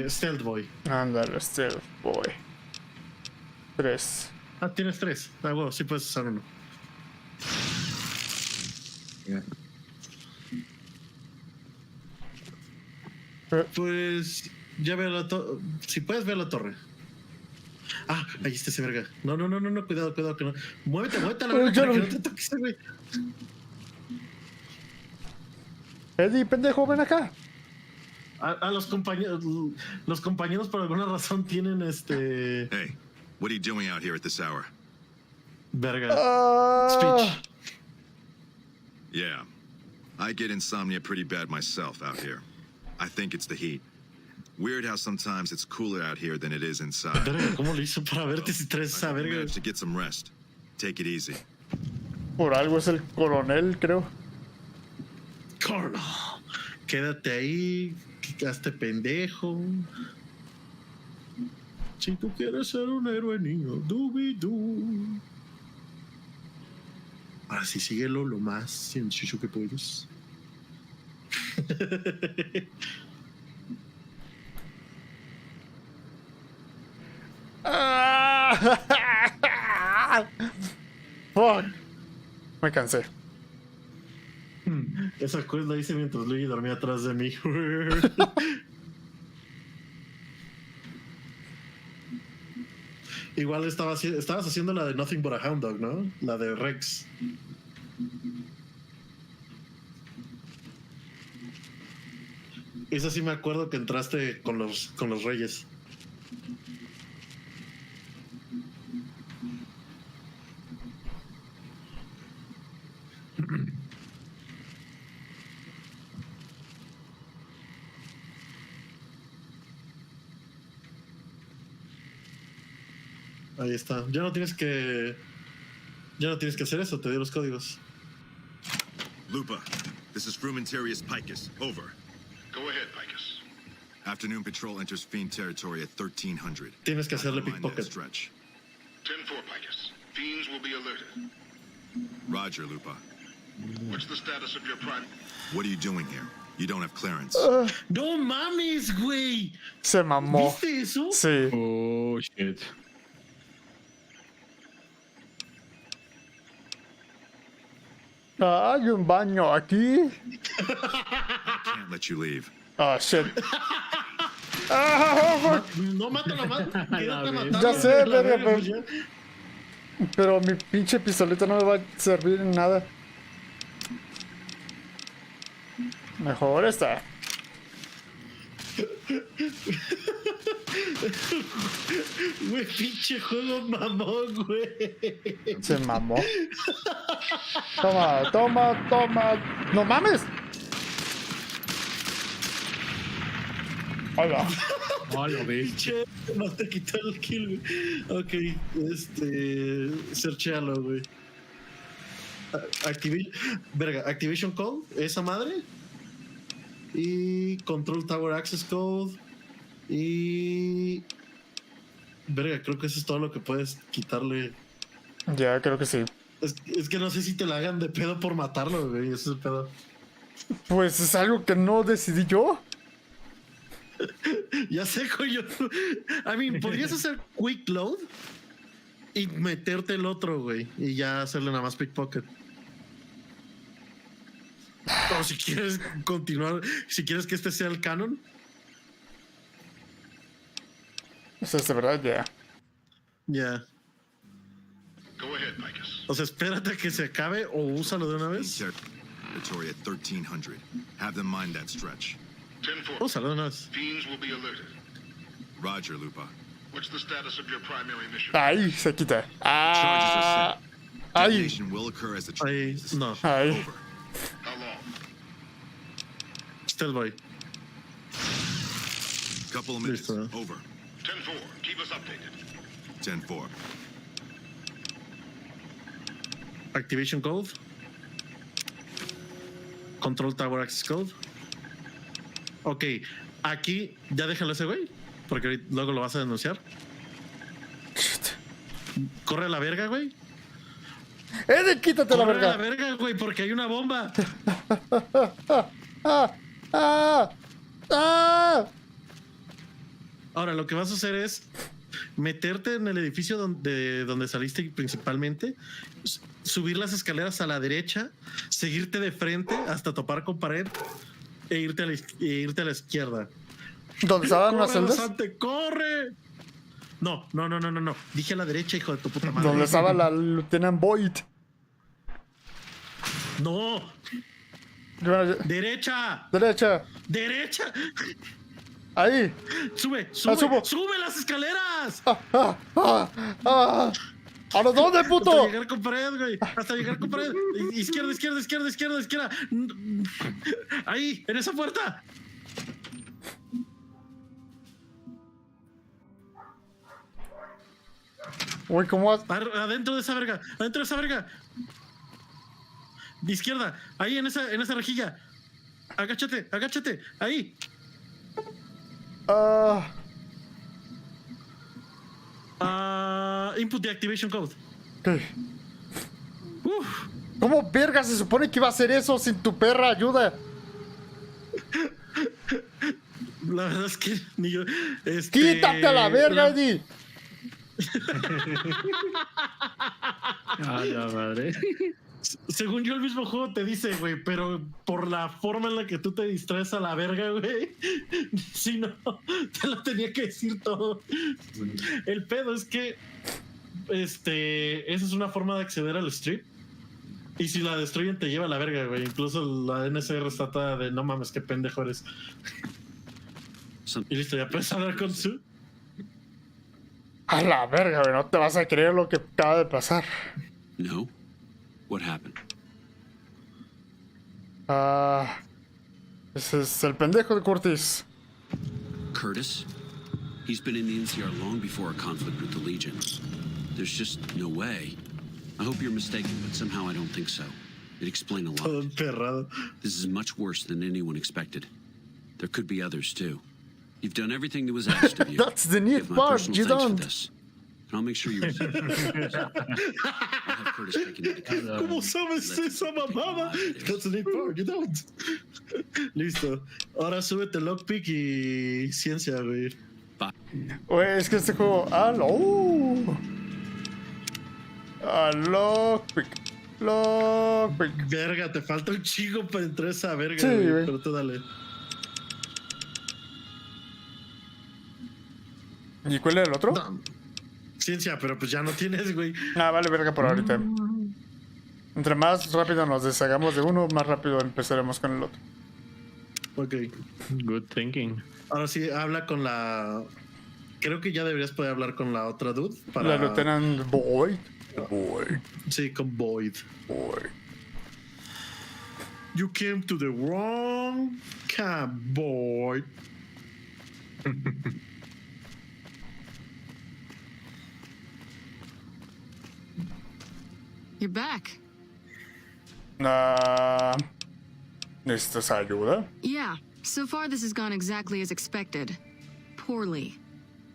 Stealth Boy. Ándale, Stealth Boy. 3. Tienes 3. Bueno, sí puedes usar uno. Pues ya veo la torre. Si puedes ver la torre. Ahí está ese verga. No, cuidado, que no. Muévete a la verga, para que no te toques, güey. Eddie, pendejo, ven acá. A los compañeros por alguna razón tienen Hey, what are you doing out here at this hour? Verga. Speech. Yeah, I get insomnia pretty bad myself out here. I think it's the heat. Weird how sometimes it's cooler out here than it is inside. Verga, ¿cómo lo hizo para verte si traes esa verga? Manage to get some rest. Take it easy. Por algo es el coronel, creo. Colonel, quédate ahí, hazte pendejo. Si tú quieres ser un héroe, niño, dubidú. Ahora sí, síguelo lo más sencillo que puedes. Fuck. Me cansé. Esa quest la hice mientras Luigi dormía atrás de mí. Igual estabas haciendo la de Nothing But a Hound Dog, ¿no? La de Rex. Esa sí me acuerdo que entraste con los reyes. Ahí está. Ya no tienes que hacer eso, te di los códigos. Lupa, this is Frumentarius Picus. Over. Go ahead, Picus. Afternoon patrol enters Fiend territory at 1300. Tienes que hacerle Mind that pickpocket. stretch. 10-4, Picus. Fiends will be alerted. Roger, Lupa. What's the status of your prime? What are you doing here? You don't have clearance. ¡No mames, güey! Se mamó. ¿Viste eso? Sí. Oh, shit. Hay un baño aquí. Can't let you leave. Oh, shit. Ah, No mátala más. Quédate a matarla. ya sé, La verga, verga, pero, ya. pero mi pinche pistoleta no me va a servir en nada. Mejor esta. Güey, pinche juego mamón, güey. Se mamó. Toma, toma, toma. ¡No mames! Hola. Hola, Pinche, no te quitó el kill, güey. Ok, searchéalo, güey. Activation Code, esa madre. Y Control Tower Access Code. Y... Verga, creo que eso es todo lo que puedes quitarle. Ya, creo que sí. Es que no sé si te la hagan de pedo por matarlo, güey. Eso es el pedo. Pues es algo que no decidí yo. Ya sé, coño. I mean, podrías hacer Quick Load y meterte el otro, güey. Y ya hacerle nada más pickpocket. O si quieres continuar, si quieres que este sea el canon. O sea, es de verdad, ya. Ya. Go ahead, Picus. O sea, espérate a que se acabe o úsalo de una Fiend vez. territory at 1300. Have them mind that stretch. 10-4. Úsalo de una vez. Fiends will be alerted. Roger, Lupa. What's the status of your primary mission? Ahí se quita. Charges are Ah. set. Ahí. Detonation will occur as the Ahí, no. Ahí. Over. How long? Stealth Boy. Couple of minutes. Listo. Over. 10-4. Keep us updated. 10-4. Activation Code. Control Tower Access Code. Ok, aquí ya déjalo ese güey, porque luego lo vas a denunciar. Corre a la verga, güey. Quítate la Corre a la verga. verga, güey, porque hay una bomba. Ah. Ahora, lo que vas a hacer es meterte en el edificio donde saliste principalmente, subir las escaleras a la derecha, seguirte de frente hasta topar con pared e irte a la izquierda. ¿Dónde estaban las ¡Corre, celdas? Basante, corre! No. Dije a la derecha, hijo de tu puta madre. ¿Dónde estaba la Lieutenant Boyd? No. Derecha. Derecha. Derecha. Ahí. Sube. subo. Sube las escaleras. ¿Ahora dónde, puto? Hasta llegar con pared, güey. Hasta llegar con pared. Izquierda. Ahí, en esa puerta. Uy, ¿cómo vas? Adentro de esa verga. De izquierda. Ahí, en esa rejilla. Agáchate. Ahí. Input the activation code. ¿Qué? ¿Cómo verga se supone que iba a hacer eso sin tu perra ayuda? La verdad es que ni yo. ¡Quítate a la verga, Eddie! A la madre. Según yo, el mismo juego te dice, güey, pero por la forma en la que tú te distraes a la verga, güey, si no, te lo tenía que decir todo. El pedo es que esa es una forma de acceder al strip. Y si la destruyen, te lleva a la verga, güey. Incluso la NSR está toda de no mames, qué pendejo eres. Y listo, ya puedes hablar con su. A la verga, güey, no te vas a creer lo que acaba de pasar. No? What happened? Ese es el pendejo de Curtis. Curtis? He's been in the NCR long before a conflict with the Legion. There's just no way. I hope you're mistaken, but somehow I don't think so. It explained a lot. Todo emperrado. This is much worse than anyone expected. There could be others, too. You've done everything that was asked of you. That's the neat part, you don't. And I'll make sure you receive it. I'll have Curtis taken into account. ¿Cómo sabes esa mamada? That's the neat part, you don't. Listo. Ahora súbete lockpick y ciencia, güey. Güey, es que este juego... Lockpick. Verga, te falta un chingo para entrar a esa verga, Sí, güey. pero tú dale. ¿Y cuál era el otro? No. Ciencia, pero pues ya no tienes, güey. Vale, verga por ahorita. Entre más rápido nos deshagamos de uno, más rápido empezaremos con el otro. Ok. Good thinking. Ahora sí, habla con la... Creo que ya deberías poder hablar con la otra dude. Para... La Lieutenant Boyd. Sí, con Boyd. You came to the wrong camp, Boyd. You're back. ¿Necesitas ayuda? Yeah, so far this has gone exactly as expected. Poorly.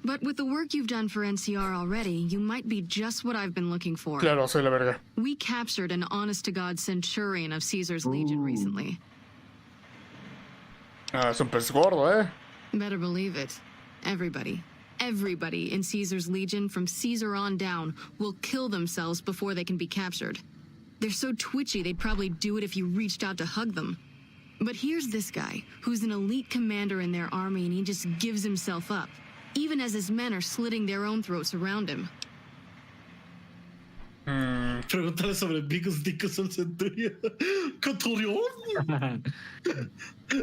But with the work you've done for NCR already, you might be just what I've been looking for. Claro, soy la verga. We captured an honest-to-God centurion of Caesar's Legion recently. Es un pez gordo, eh? Better believe it. Everybody in Caesar's Legion from Caesar on down will kill themselves before they can be captured. They're so twitchy they'd probably do it if you reached out to hug them. But here's this guy, who's an elite commander in their army, and he just gives himself up, even as his men are slitting their own throats around him. Pregúntale sobre Vicus Dicus el Centurion. ¿Centurion?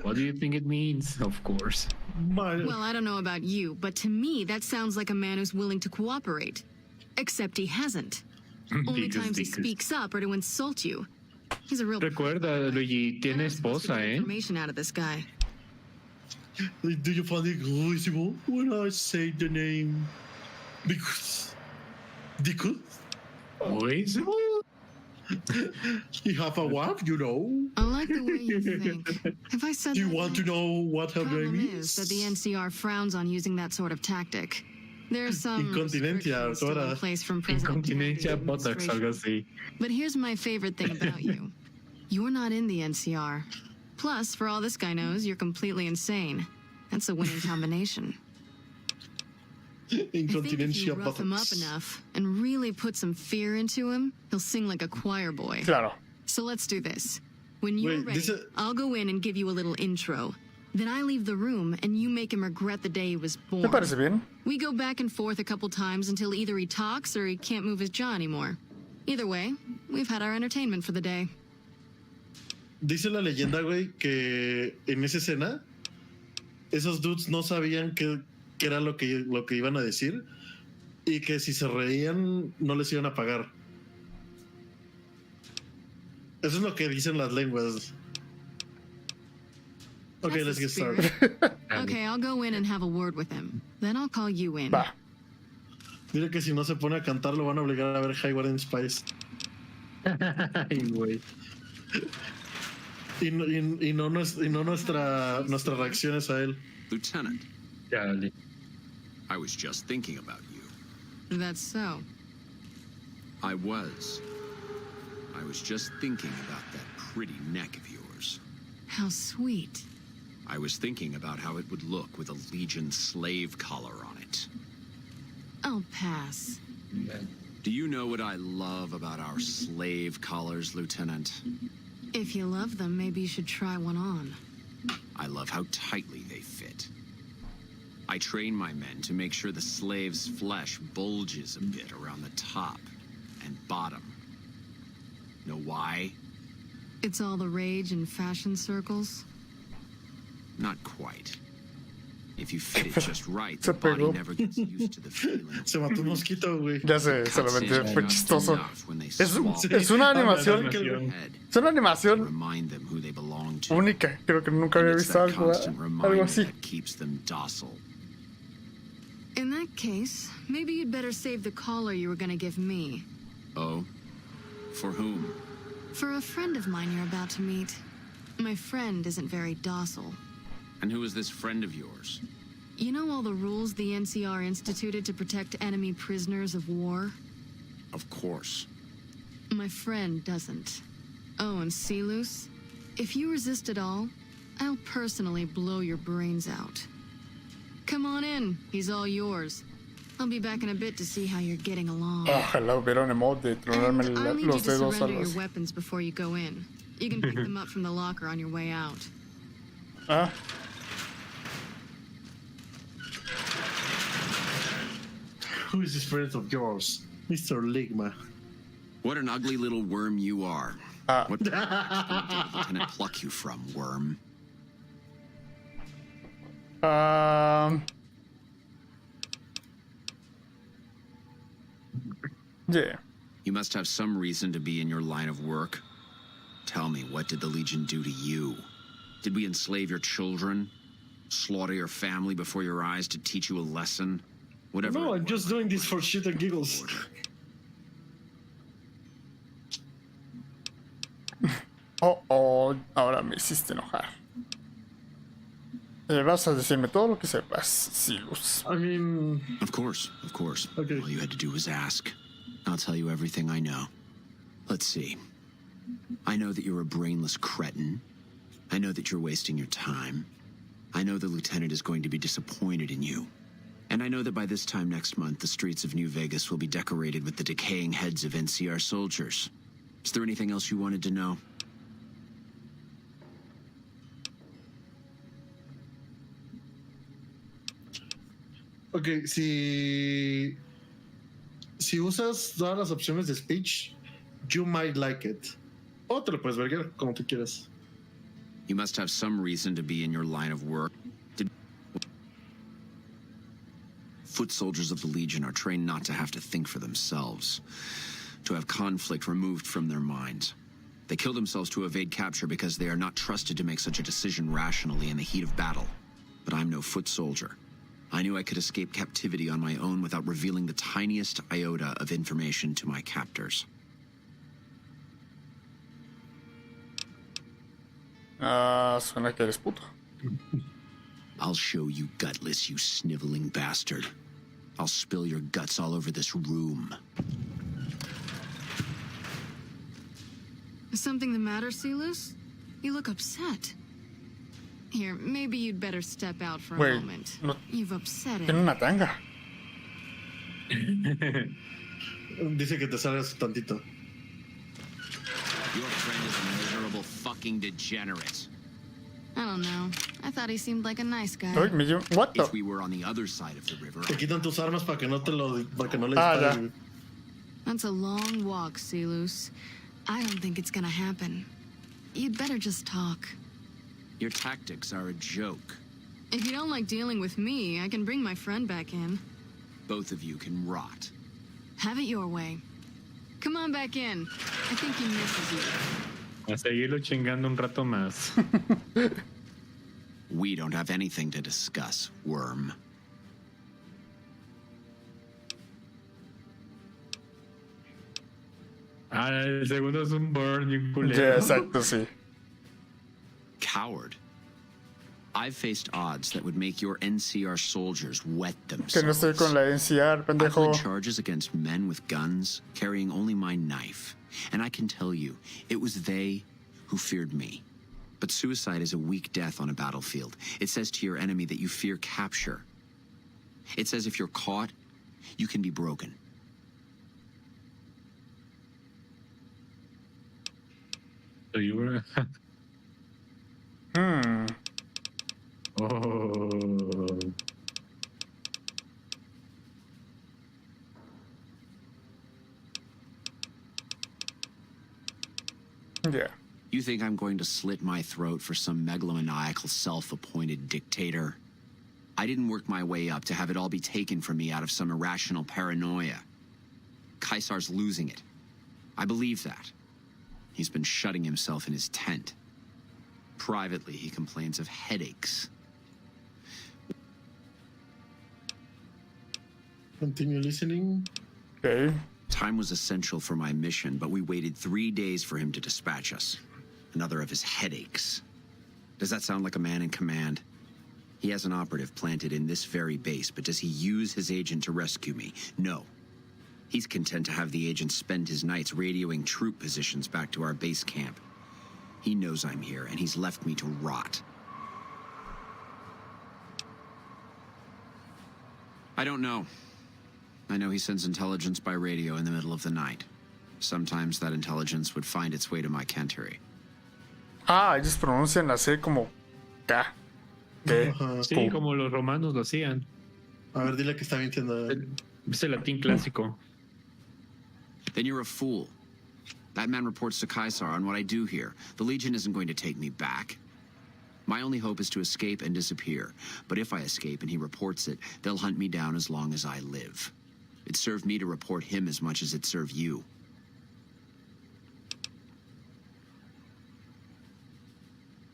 What do you think it means? Of course. Well, I don't know about you, but to me that sounds like a man who's willing to cooperate. Except he hasn't. Only times he speaks up are to insult you. He's a real... Recuerda, Luigi, tiene esposa, ¿eh? Information out of this guy. Do you find it reasonable when I say the name Vicus Dicus? Reasonable? You have a wife, you know. I like the way you think. Have I said Do you that want to know what her name is that the NCR frowns on using that sort of tactic. There's some Incontinencia, restrictions still in place from President Incontinencia, Kennedy's botox, algo así. But here's my favorite thing about you. You're not in the NCR. Plus, for all this guy knows, you're completely insane. That's a winning combination. Incontinencia, if you rough him up enough and really put some fear into him, he'll sing like a choir boy. Claro. So let's do this. When you're ready, I'll go in and give you a little intro. Then I leave the room and you make him regret the day he was born. ¿Te parece bien? We go back and forth a couple times until either he talks or he can't move his jaw anymore. Either way, we've had our entertainment for the day. Dice la leyenda, güey, que en esa escena esos dudes no sabían qué era lo que iban a decir y que si se reían no les iban a pagar. Eso es lo que dicen las lenguas. Okay, let's get started. Okay, I'll go in and have a word with him. Then I'll call you in. Va. Dile que si no se pone a cantar lo van a obligar a ver Highward in Spice. Ay, güey. Y no nuestras reacciones a él. Lieutenant. Dale. I was just thinking about you. That's so. I was just thinking about that pretty neck of yours. How sweet. I was thinking about how it would look with a Legion slave collar on it. I'll pass. Do you know what I love about our slave collars, Lieutenant? If you love them, maybe you should try one on. I love how tightly they fit. I train my men to make sure the slave's flesh bulges a bit around the top and bottom. Know why? It's all the rage in fashion circles. Not quite. If you fit it just right, the body never gets used to the feeling. Se mató un mosquito, güey. Ya sé, solamente fue chistoso. Es una animación. Es una animación Remind them who they belong to. única. Creo que nunca había visto algo así. That keeps them docile. In that case, maybe you'd better save the collar you were gonna give me. Oh? For whom? For a friend of mine you're about to meet. My friend isn't very docile. And who is this friend of yours? You know all the rules the NCR instituted to protect enemy prisoners of war? Of course. My friend doesn't. Oh, and Silus, if you resist at all, I'll personally blow your brains out. Come on in, he's all yours. I'll be back in a bit to see how you're getting along. Ojalá hubiera un emote de tronarme I'll need los you to dedos a surrender los... your weapons before you go in. You can pick them up from the locker on your way out. Ah. Who is this friend of yours? Mr. Ligma. What an ugly little worm you are. What did Lieutenant pluck you from, worm? Yeah. You must have some reason to be in your line of work. Tell me, what did the Legion do to you? Did we enslave your children? Slaughter your family before your eyes to teach you a lesson? Whatever. No, I'm just doing this for shit and giggles. Oh, ahora me hiciste enojar. Vas a decirme todo lo que sepas, Silus. I mean... Of course. Okay. All you had to do was ask. I'll tell you everything I know. Let's see. I know that you're a brainless cretin. I know that you're wasting your time. I know the Lieutenant is going to be disappointed in you. And I know that by this time next month, the streets of New Vegas will be decorated with the decaying heads of NCR soldiers. Is there anything else you wanted to know? Ok, si usas todas las opciones de speech, you might like it. O te lo puedes ver como tú quieras. You must have some reason to be in your line of work. Foot soldiers of the Legion are trained not to have to think for themselves, to have conflict removed from their minds. They kill themselves to evade capture because they are not trusted to make such a decision rationally in the heat of battle. But I'm no foot soldier. I knew I could escape captivity on my own without revealing the tiniest iota of information to my captors. Suena que eres puto. I'll show you gutless, you sniveling bastard. I'll spill your guts all over this room. Is something the matter, Silus? You look upset. Here, maybe you'd better step out for a moment. No, You've upset tiene him. una tanga. Dice que te salgas tantito. Your friend is a miserable fucking degenerate. I don't know. I thought he seemed like a nice guy. What the? If we were on the other side of the river... Te quitan tus armas para que no le ya. disparen. That's a long walk, Silus. I don't think it's gonna happen. You'd better just talk. Your tactics are a joke. If you don't like dealing with me, I can bring my friend back in. Both of you can rot. Have it your way. Come on back in. I think he misses you. A seguirlo chingando un rato más. We don't have anything to discuss, worm. El segundo es un burn y un culero. Yeah, exacto, sí. Coward. I've faced odds that would make your NCR soldiers wet themselves. Que no estoy con la NCR, I've pendejo. led charges against men with guns, carrying only my knife. And I can tell you, it was they who feared me. But suicide is a weak death on a battlefield. It says to your enemy that you fear capture. It says if you're caught, you can be broken. Oh. Yeah. You think I'm going to slit my throat for some megalomaniacal self-appointed dictator? I didn't work my way up to have it all be taken from me out of some irrational paranoia. Caesar's losing it. I believe that. He's been shutting himself in his tent. Privately, he complains of headaches. Continue listening. Okay. Time was essential for my mission, but we waited 3 days for him to dispatch us. Another of his headaches. Does that sound like a man in command? He has an operative planted in this very base, but does he use his agent to rescue me? No. He's content to have the agent spend his nights radioing troop positions back to our base camp. He knows I'm here, and he's left me to rot. I don't know. I know he sends intelligence by radio in the middle of the night. Sometimes that intelligence would find its way to my cantery. Ah, ellos pronuncian la C como K. Sí, como los romanos lo hacían. A ver, dile que está mintiendo. Es el latín clásico. Then you're a fool. That man reports to Caesar on what I do here. The Legion isn't going to take me back. My only hope is to escape and disappear. But if I escape and he reports it, they'll hunt me down as long as I live. It served me to report him as much as it served you.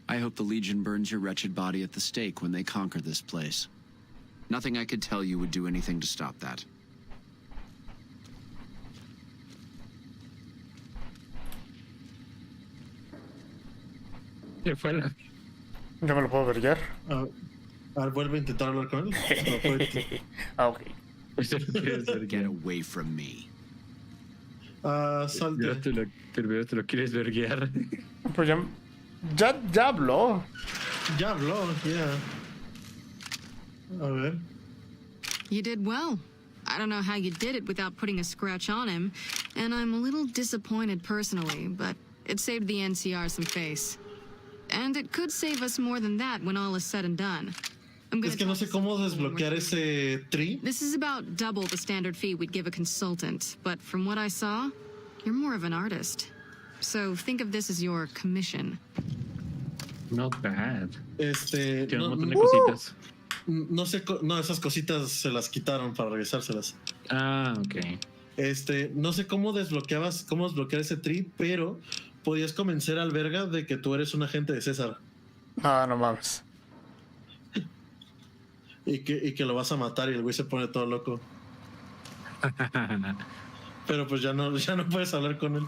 I hope the Legion burns your wretched body at the stake when they conquer this place. Nothing I could tell you would do anything to stop that. Se fue la... ¿Ya me lo puedo verguiar? A ver, vuelve a intentar hablar con él. Ah, ok. Get away from me. Salte. Primero te lo quieres verguiar. Pues ya habló. Ya habló, yeah. A ver. You did well. I don't know how you did it without putting a scratch on him, and I'm a little disappointed personally, but it saved the NCR some face. And it could save us more than that when all is said and done. Es que no sé cómo desbloquear ese tree. This is about double the standard fee we'd give a consultant, but from what I saw, you're more of an artist. So think of this as your commission. Not bad. Tiene un montón de cositas. No sé, no, esas cositas se las quitaron para regresárselas. Ah, ok. No sé cómo desbloquear ese tree, pero podías convencer al verga de que tú eres un agente de César. Ah, no mames. Y que lo vas a matar y el güey se pone todo loco. Pero pues ya no puedes hablar con él.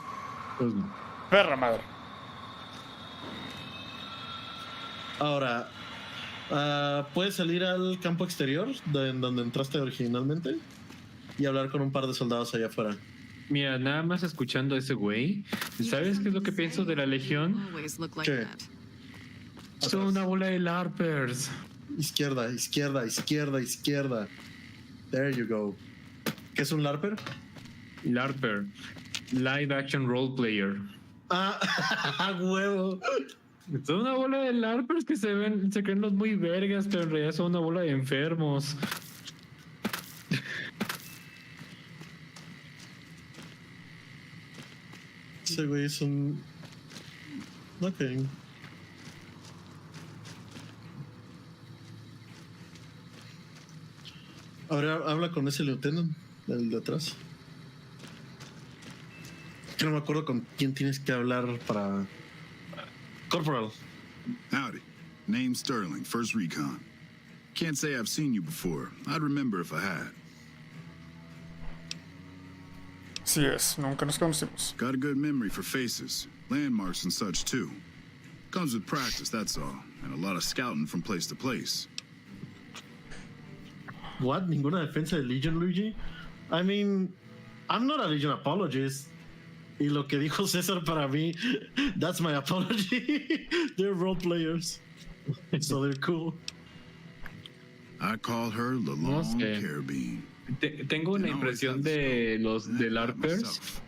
Pues no. Perra madre. Ahora, puedes salir al campo exterior en donde entraste originalmente y hablar con un par de soldados allá afuera. Mira, nada más escuchando a ese güey, ¿sabes qué es lo que pienso de la Legión? ¿Qué? Son una bola de LARPers. Izquierda. There you go. ¿Qué es un LARPer? LARPer. Live Action Role Player. Ah, huevo. Son una bola de LARPers que se creen los muy vergas, pero en realidad son una bola de enfermos. Ese güey es un... Ok. Ahora habla con ese lieutenant, el de atrás. Que no me acuerdo con quién tienes que hablar para... Corporal. Howdy. Name's Sterling, First Recon. Can't say I've seen you before. I'd remember if I had. Sí es, nunca nos conocimos. Got a good memory for faces, landmarks and such too. Comes with practice, that's all. And a lot of scouting from place to place. What? Ninguna defensa de Legion, Luigi? I mean, I'm not a Legion apologist. Y lo que dijo César para mí, that's my apology. They're role players. So they're cool. I call her the long carabine. Tengo una impresión de los de LARPers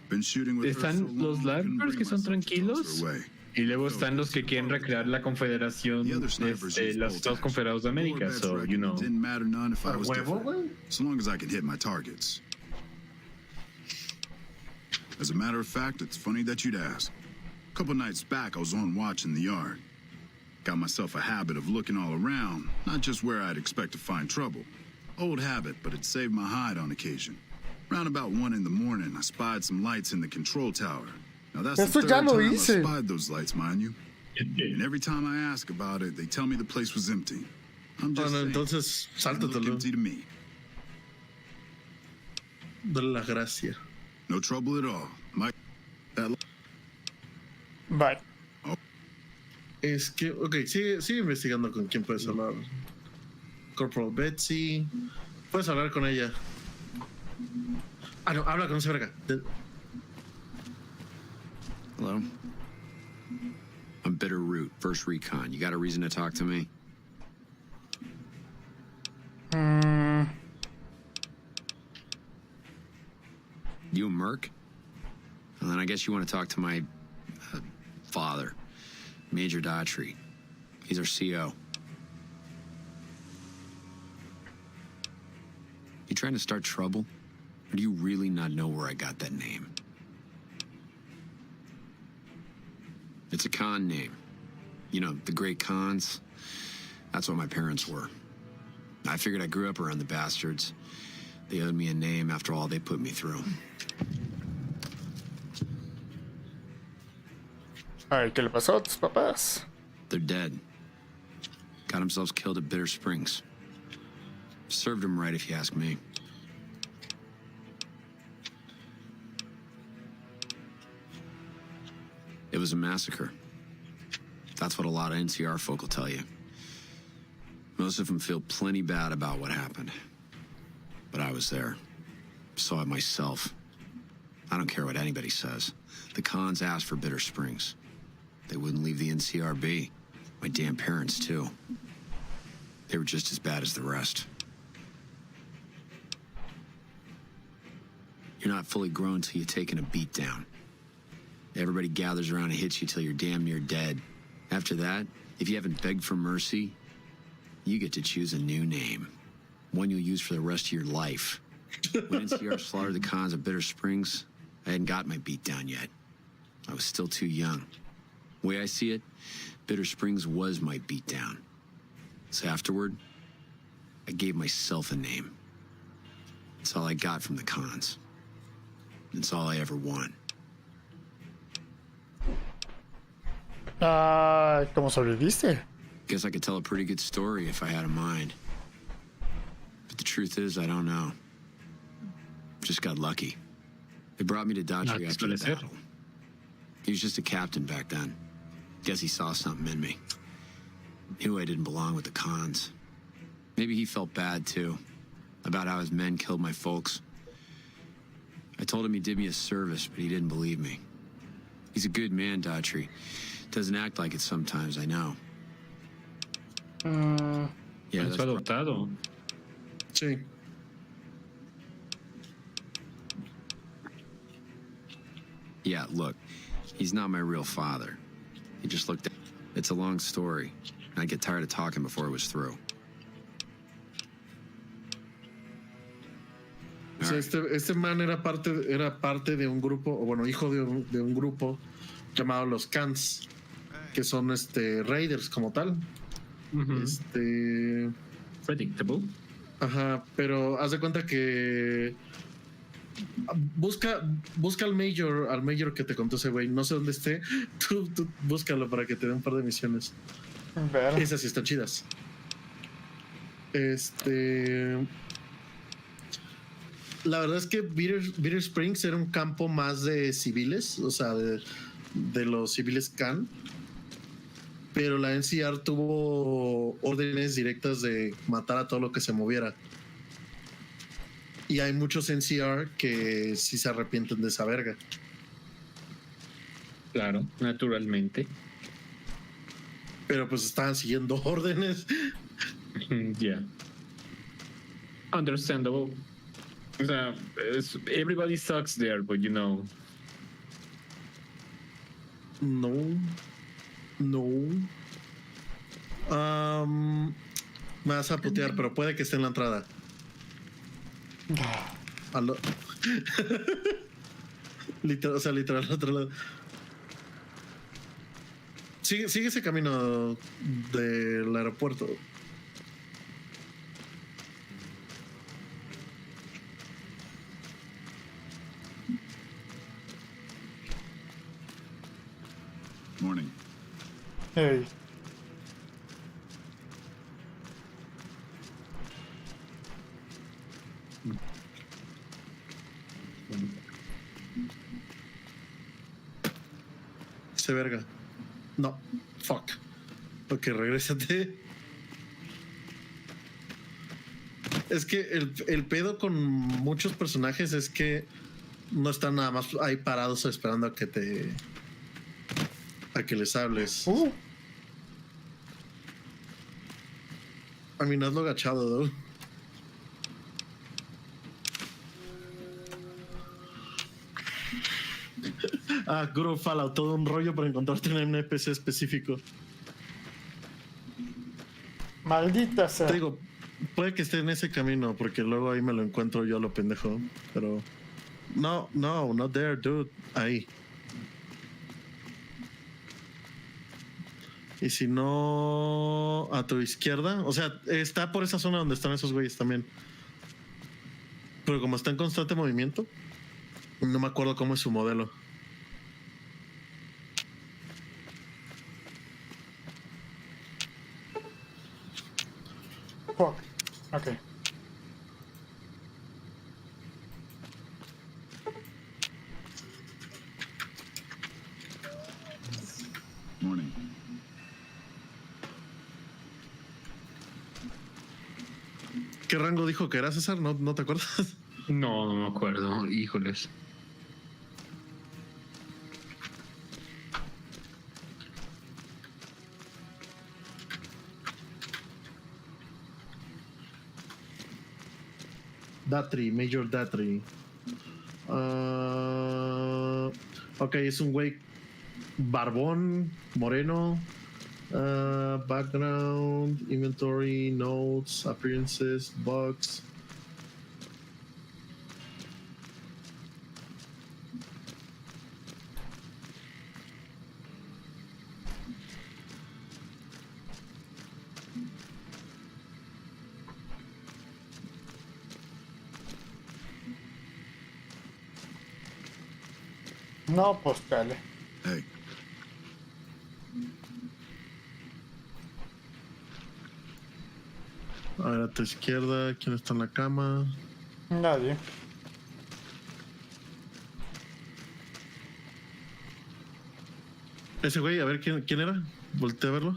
Been shooting with her so Están los long, I couldn't lifers bring que son myself to toss tranquilos. her away. Y luego están los que quieren recrear la confederación, los Estados Confederados de América. So, you know. Didn't matter none if I was Huevo, different, güey. so long as I could hit my targets. As a matter of fact, it's funny that you'd ask. A couple nights back, I was on watch in the yard. Got myself a habit of looking all around, not just where I'd expect to find trouble. Old habit, but it saved my hide on occasion. Round about 1 in the morning, I spied some lights in the control tower. Now that's Eso the ya third lo time I hice. spied those lights, mind you. And every time I ask about it, they tell me the place was empty. I'm just Bueno, saying, entonces, it looked sáltatelo. empty to me. Dale la gracia. No trouble at all. That Bye. Es que, ok, sigue investigando con quién puedes hablar. Corporal Betsy. Puedes hablar con ella. Ah, no, habla con esa verga. Hello? I'm Bitter Root, First Recon. You got a reason to talk to me? You a merc? Well, then I guess you want to talk to my father, Major Daughtry. He's our CO. You trying to start trouble? Or do you really not know where I got that name? It's a con name. You know, the great cons. That's what my parents were. I figured I grew up around the bastards. They owed me a name after all they put me through. Ay, ¿qué le pasó a tus papás? They're dead. Got themselves killed at Bitter Springs. Served them right, if you ask me. It was a massacre. That's what a lot of NCR folk will tell you. Most of them feel plenty bad about what happened. But I was there. Saw it myself. I don't care what anybody says. The cons asked for Bitter Springs. They wouldn't leave the NCR be. My damn parents, too. They were just as bad as the rest. You're not fully grown till you've taken a beat down. Everybody gathers around and hits you till you're damn near dead. After that, if you haven't begged for mercy, you get to choose a new name. One you'll use for the rest of your life. When NCR slaughtered the cons of Bitter Springs, I hadn't got my beat down yet. I was still too young. The way I see it, Bitter Springs was my beat down. So afterward, I gave myself a name. It's all I got from the cons. It's all I ever want. ¿Cómo sobreviviste? Guess I could tell a pretty good story if I had a mind. But the truth is, I don't know. Just got lucky. They brought me to Daughtry after the battle. He was just a captain back then. Guess he saw something in me. Knew I didn't belong with the cons. Maybe he felt bad, too, about how his men killed my folks. I told him he did me a service, but he didn't believe me. He's a good man, Daughtry. Doesn't act like it sometimes, I know. Yeah, ¿Es adoptado? Sí. Yeah, look, he's not my real father. He just looked at... It's a long story. I'd get tired of talking before it was through. O sea, este man era parte de un grupo, o bueno, hijo de un grupo llamado los Cans, que son raiders como tal. Predictable. Ajá, pero haz de cuenta que busca al mayor que te contó ese güey. No sé dónde esté. Tú búscalo para que te dé un par de misiones. Esas sí están chidas. La verdad es que Bitter Springs era un campo más de civiles, o sea, de los civiles Khan. Pero la NCR tuvo órdenes directas de matar a todo lo que se moviera. Y hay muchos NCR que sí se arrepienten de esa verga. Claro, naturalmente. Pero pues estaban siguiendo órdenes. Yeah. Understandable. O sea, everybody sucks there, but you know, No. Me vas a putear, pero puede que esté en la entrada. Aló. Literal, al otro lado. Sigue ese camino del aeropuerto. Morning. Hey. Se verga. No. Fuck. Ok, regrésate. Es que el pedo con muchos personajes es que no están nada más ahí parados esperando a que les hables. A mí no hazlo agachado, ¿no? Guru Fallout, todo un rollo para encontrarte un NPC específico. Maldita sea. Te digo, puede que esté en ese camino, porque luego ahí me lo encuentro yo a lo pendejo. Pero. No, not there, dude. Ahí. Y si no, a tu izquierda. O sea, está por esa zona donde están esos güeyes también. Pero como está en constante movimiento, no me acuerdo cómo es su modelo. Fuck. Ok. Morning. ¿Qué rango dijo que era, César? ¿No te acuerdas? No me acuerdo. Híjoles. Datri, Major Datri. Ok, es un güey barbón, moreno. Background, inventory, notes, appearances, bugs. No, pues dale. Hey. A ver, a tu izquierda, ¿quién está en la cama? Nadie. Ese güey, a ver, ¿quién era? Volteé a verlo.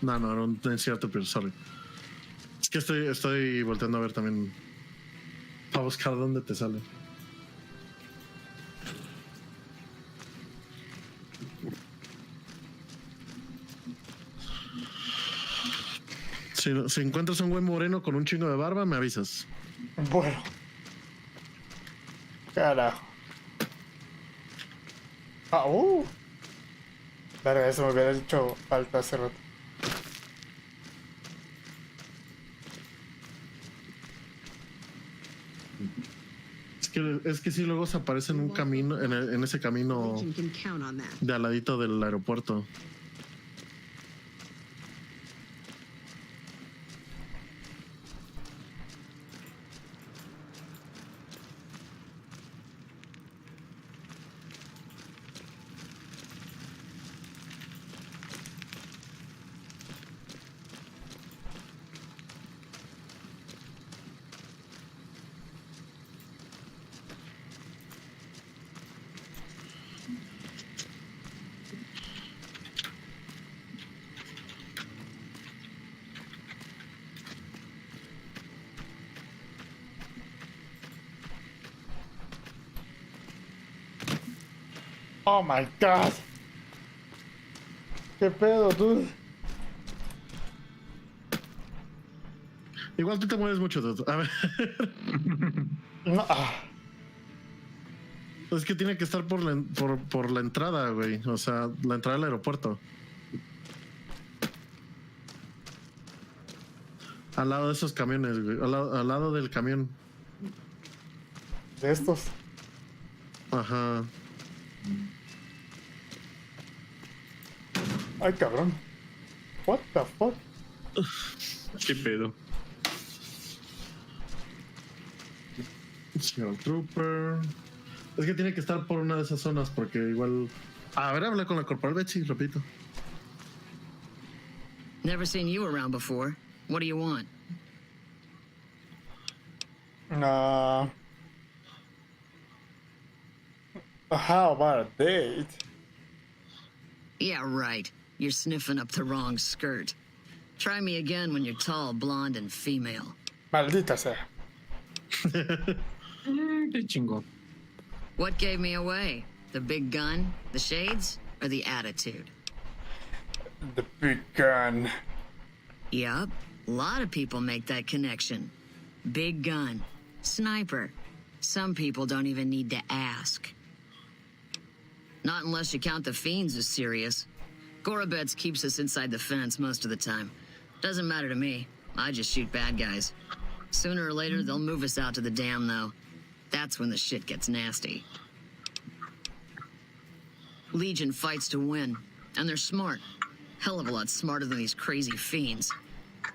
No, era un cierto, pero sorry. Es que estoy volteando a ver también para buscar dónde te sale. Si encuentras a un güey moreno con un chingo de barba, me avisas. Bueno. Carajo. Verga, eso me hubiera hecho falta hace rato. Es que sí, luego se aparece en un camino, en ese camino de al ladito del aeropuerto. Oh my god. ¿Qué pedo, dude? Igual tú te mueves mucho, dude. A ver. No. Es que tiene que estar por la entrada, güey. O sea, la entrada al aeropuerto. Al lado de esos camiones, güey. Al lado del camión. De estos. Ajá. Ay, cabrón. What the fuck? ¿Qué pedo? Señor Trooper. Es que tiene que estar por una de esas zonas porque igual... A ver, habla con la Corporal Betsy, repito. Never seen you around before. What do you want? How about a date? Yeah, right. You're sniffing up the wrong skirt. Try me again when you're tall, blonde, and female. Maldita sea. Qué chingo. What gave me away? The big gun, the shades, or the attitude? The big gun. Yup. A lot of people make that connection. Big gun. Sniper. Some people don't even need to ask. Not unless you count the fiends as serious. Gorobets keeps us inside the fence most of the time. Doesn't matter to me. I just shoot bad guys. Sooner or later, they'll move us out to the dam, though. That's when the shit gets nasty. Legion fights to win, and they're smart. Hell of a lot smarter than these crazy fiends.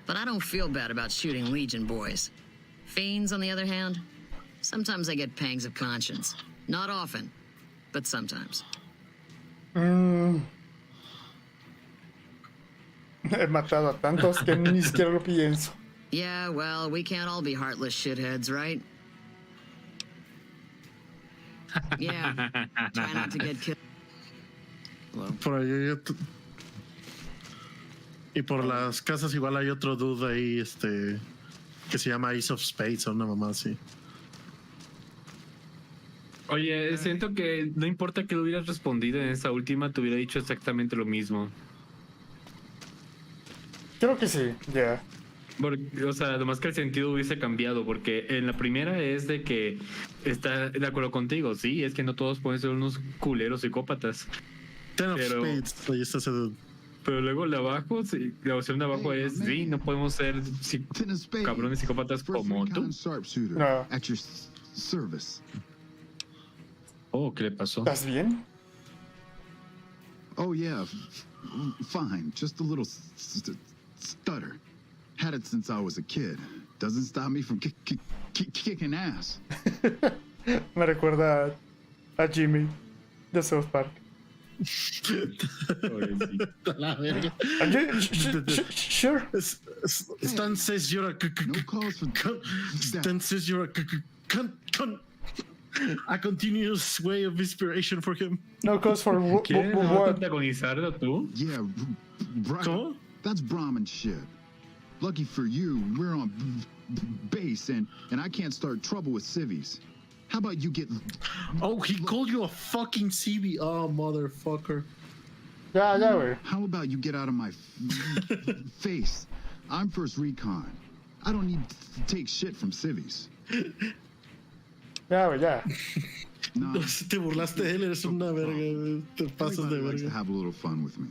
But I don't feel bad about shooting Legion boys. Fiends, on the other hand, sometimes I get pangs of conscience. Not often, but sometimes. He matado a tantos que ni siquiera lo pienso. Yeah, well, we can't all be heartless shitheads, right? Yeah, try not to get killed. Por ahí hay otro... Y por las casas igual hay otro dude ahí, que se llama Ace of Spades o una mamá así. Oye, siento que no importa que lo hubieras respondido en esa última, te hubiera dicho exactamente lo mismo. Creo que sí, ya. Porque, o sea, nomás que el sentido hubiese cambiado, porque en la primera es de que está de acuerdo contigo, sí, es que no todos pueden ser unos culeros psicópatas. Ten of Spades, ahí está ese dude. Pero luego la abajo, sí, la opción de abajo es, sí, no podemos ser cabrones psicópatas como tú. No. At your service. Oh, ¿qué le pasó? ¿Estás bien? Oh yeah, fine. Just a little stutter. Had it since I was a kid. Doesn't stop me from kicking ass. Me recuerda a Jimmy de South Park. La verga. Sure. Stan says you're a Stan says you're a continuous way of inspiration for him. No cause for ¿Quieres what? antagonizarlo tú? Yeah, right. ¿Cómo? That's Brahmin shit. Lucky for you, we're on base and I can't start trouble with civvies. How about you get... Oh, he called you a fucking CB. Oh, motherfucker. Ya, güey. How about you get out of my face? I'm first recon. I don't need to take shit from civvies. Ya, güey, ya. No, Te burlaste de él, eres una verga. Te pasas de everybody likes to verga. have a little fun with me.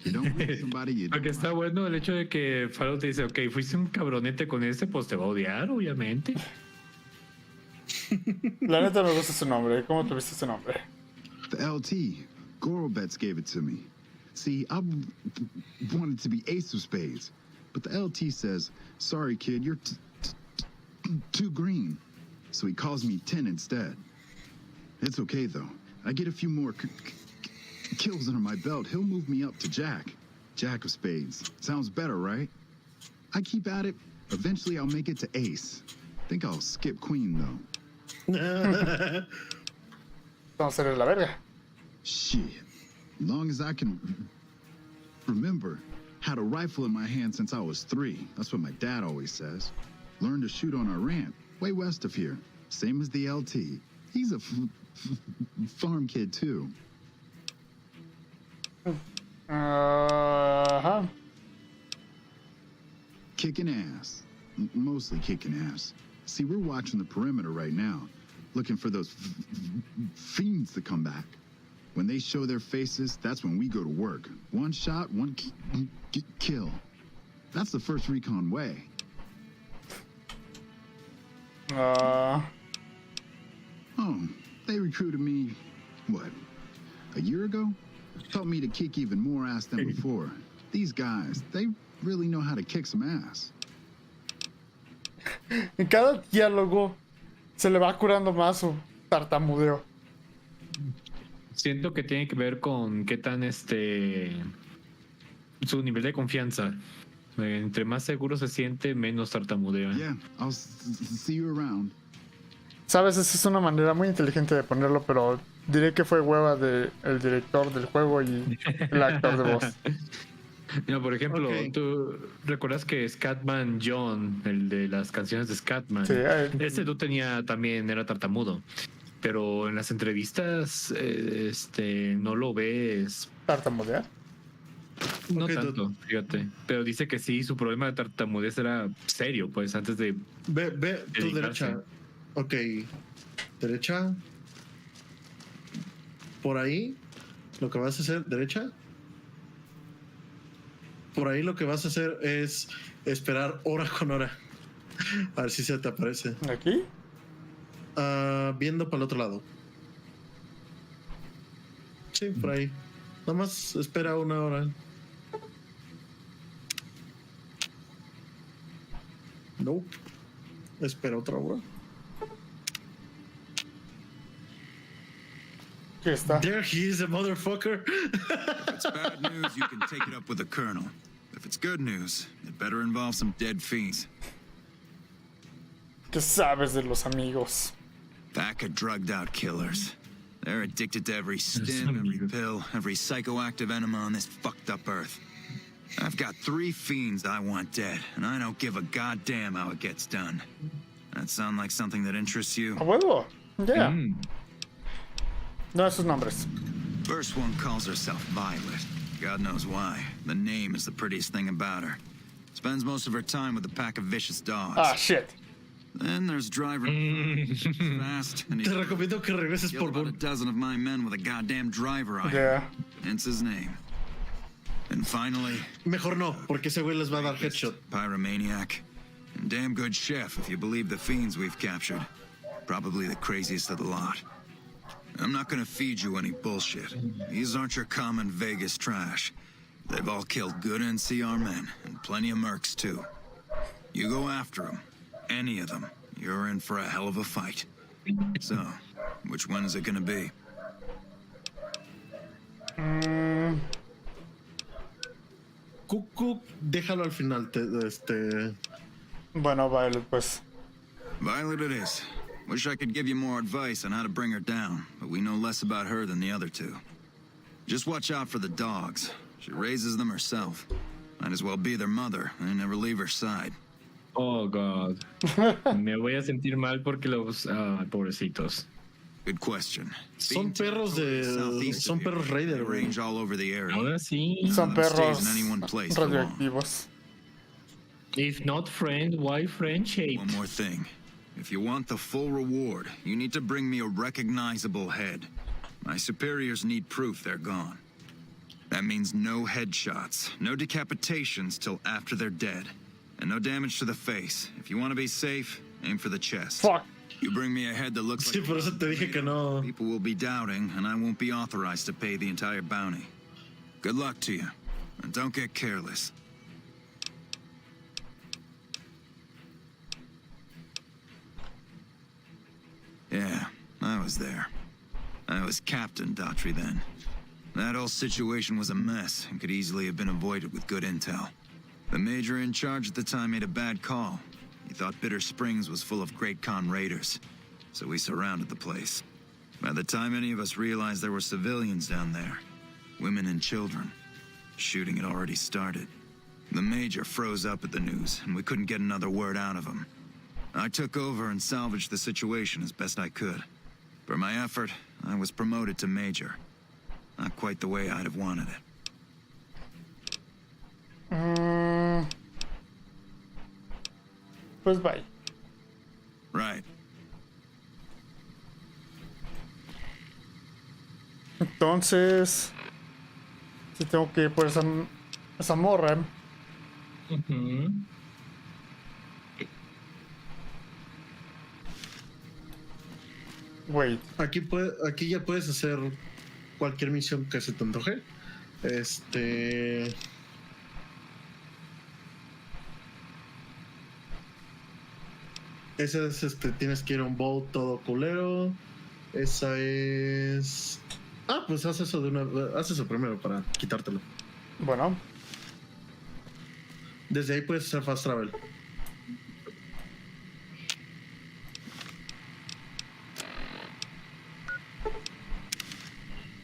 You don't like somebody, you Porque don't está bueno el hecho de que Faro te dice, ok, fuiste un cabronete con este, pues te va a odiar, obviamente. La neta me gusta su nombre. ¿Cómo tuviste su nombre? The LT, Gorobets gave it to me. See, I wanted to be Ace of Spades, but the LT says, sorry kid, you're too green. So he calls me 10 instead. It's okay though. I get a few more kills under my belt. He'll move me up to Jack. Jack of Spades. Sounds better, right? I keep at it. Eventually I'll make it to Ace. Think I'll skip Queen though. Vamos a hacer la verga. Shit. As long as I can remember, had a rifle in my hand since I was 3. That's what my dad always says. Learned to shoot on our ranch, way west of here. Same as the LT. He's a farm kid too. Ajá. Kicking ass. Mostly kicking ass. See, we're watching the perimeter right now. looking for those fiends to come back. When they show their faces, that's when we go to work. One shot, one kill. That's the first recon way. Uh, Oh, they recruited me, what, a year ago? Taught me to kick even more ass than before. These guys, they really know how to kick some ass. En cada diálogo se le va curando más su tartamudeo. Siento que tiene que ver con qué tan su nivel de confianza. Entre más seguro se siente, menos tartamudea. Yeah, I'll see you around. Sabes, esa es una manera muy inteligente de ponerlo, pero diré que fue hueva del director del juego y el actor de voz. No, por ejemplo, ¿tú recuerdas que Scatman John, el de las canciones de Scatman, Sí, ese tú también era tartamudo, pero en las entrevistas no lo ves ¿Tartamudear? no tanto, fíjate, pero dice que sí, su problema de tartamudez era serio, pues antes de Ve tu derecha. Ok, derecha. Por ahí, lo que vas a hacer, derecha. Por ahí lo que vas a hacer es esperar hora con hora. A ver si se te aparece. ¿Aquí? Viendo para el otro lado. Sí, por ahí. Nada más espera una hora. Nope. Espera otra hora. Aquí está. There he is, a motherfucker. If it's bad news, you can take it up with the colonel. If it's good news, it better involve some dead fiends. ¿Qué sabes de los amigos? Pack of drugged out killers. They're addicted to every stim, every pill, every psychoactive enema on this fucked up earth. I've got 3 fiends I want dead, and I don't give a goddamn how it gets done. That sound like something that interests you? A huevo. Yeah. No esos nombres. First one calls herself Violet. God knows why. The name is the prettiest thing about her. Spends most of her time with a pack of vicious dogs. Ah, shit. Then there's Driver. Fast, and Te recomiendo que regreses por about a dozen of my men with a goddamn driver on. Yeah. Hence his name. And finally, mejor no, porque ese güey les va a dar headshot. Pyromaniac. And damn good chef, if you believe the fiends we've captured. Probably the craziest of the lot. I'm not gonna feed you any bullshit. These aren't your common Vegas trash. They've all killed good NCR men, and plenty of mercs too. You go after them, any of them, you're in for a hell of a fight. So, which one is it gonna be? Cucu, déjalo al final. Bueno, Violet, pues. Violet it is. Wish I could give you more advice on how to bring her down, but we know less about her than the other 2. Just watch out for the dogs. She raises them herself. Might as well be their mother and never leave her side. Oh, God. Me voy a sentir mal porque los pobrecitos. Good question. Son perros son perros raider, güey. Range all over the area. Ahora sí. Son perros in any one place for long. radioactivos. If not friend, why friendship? One more thing. If you want the full reward, you need to bring me a recognizable head. My superiors need proof they're gone. That means no headshots, no decapitations till after they're dead, and no damage to the face. If you want to be safe, aim for the chest. Fuck. You bring me a head that looks Sí, like... por eso te dije que no. People will be doubting, and I won't be authorized to pay the entire bounty. Good luck to you, and don't get careless. Yeah, I was there. I was Captain Daughtry then. That whole situation was a mess and could easily have been avoided with good intel. The major in charge at the time made a bad call. He thought Bitter Springs was full of Great Khan raiders, so we surrounded the place. By the time any of us realized there were civilians down there, women and children, shooting had already started. The major froze up at the news, and we couldn't get another word out of him. I took over and salvaged the situation as best I could. For my effort, I was promoted to major. Not quite the way I'd have wanted it. Pues bye. Right. Entonces, si tengo que ir por esa morra. Wait. Aquí ya puedes hacer cualquier misión que se te antoje. Esa es, tienes que ir a un boat todo culero. Esa es... Ah, pues haz eso primero para quitártelo. Bueno. Desde ahí puedes hacer fast travel.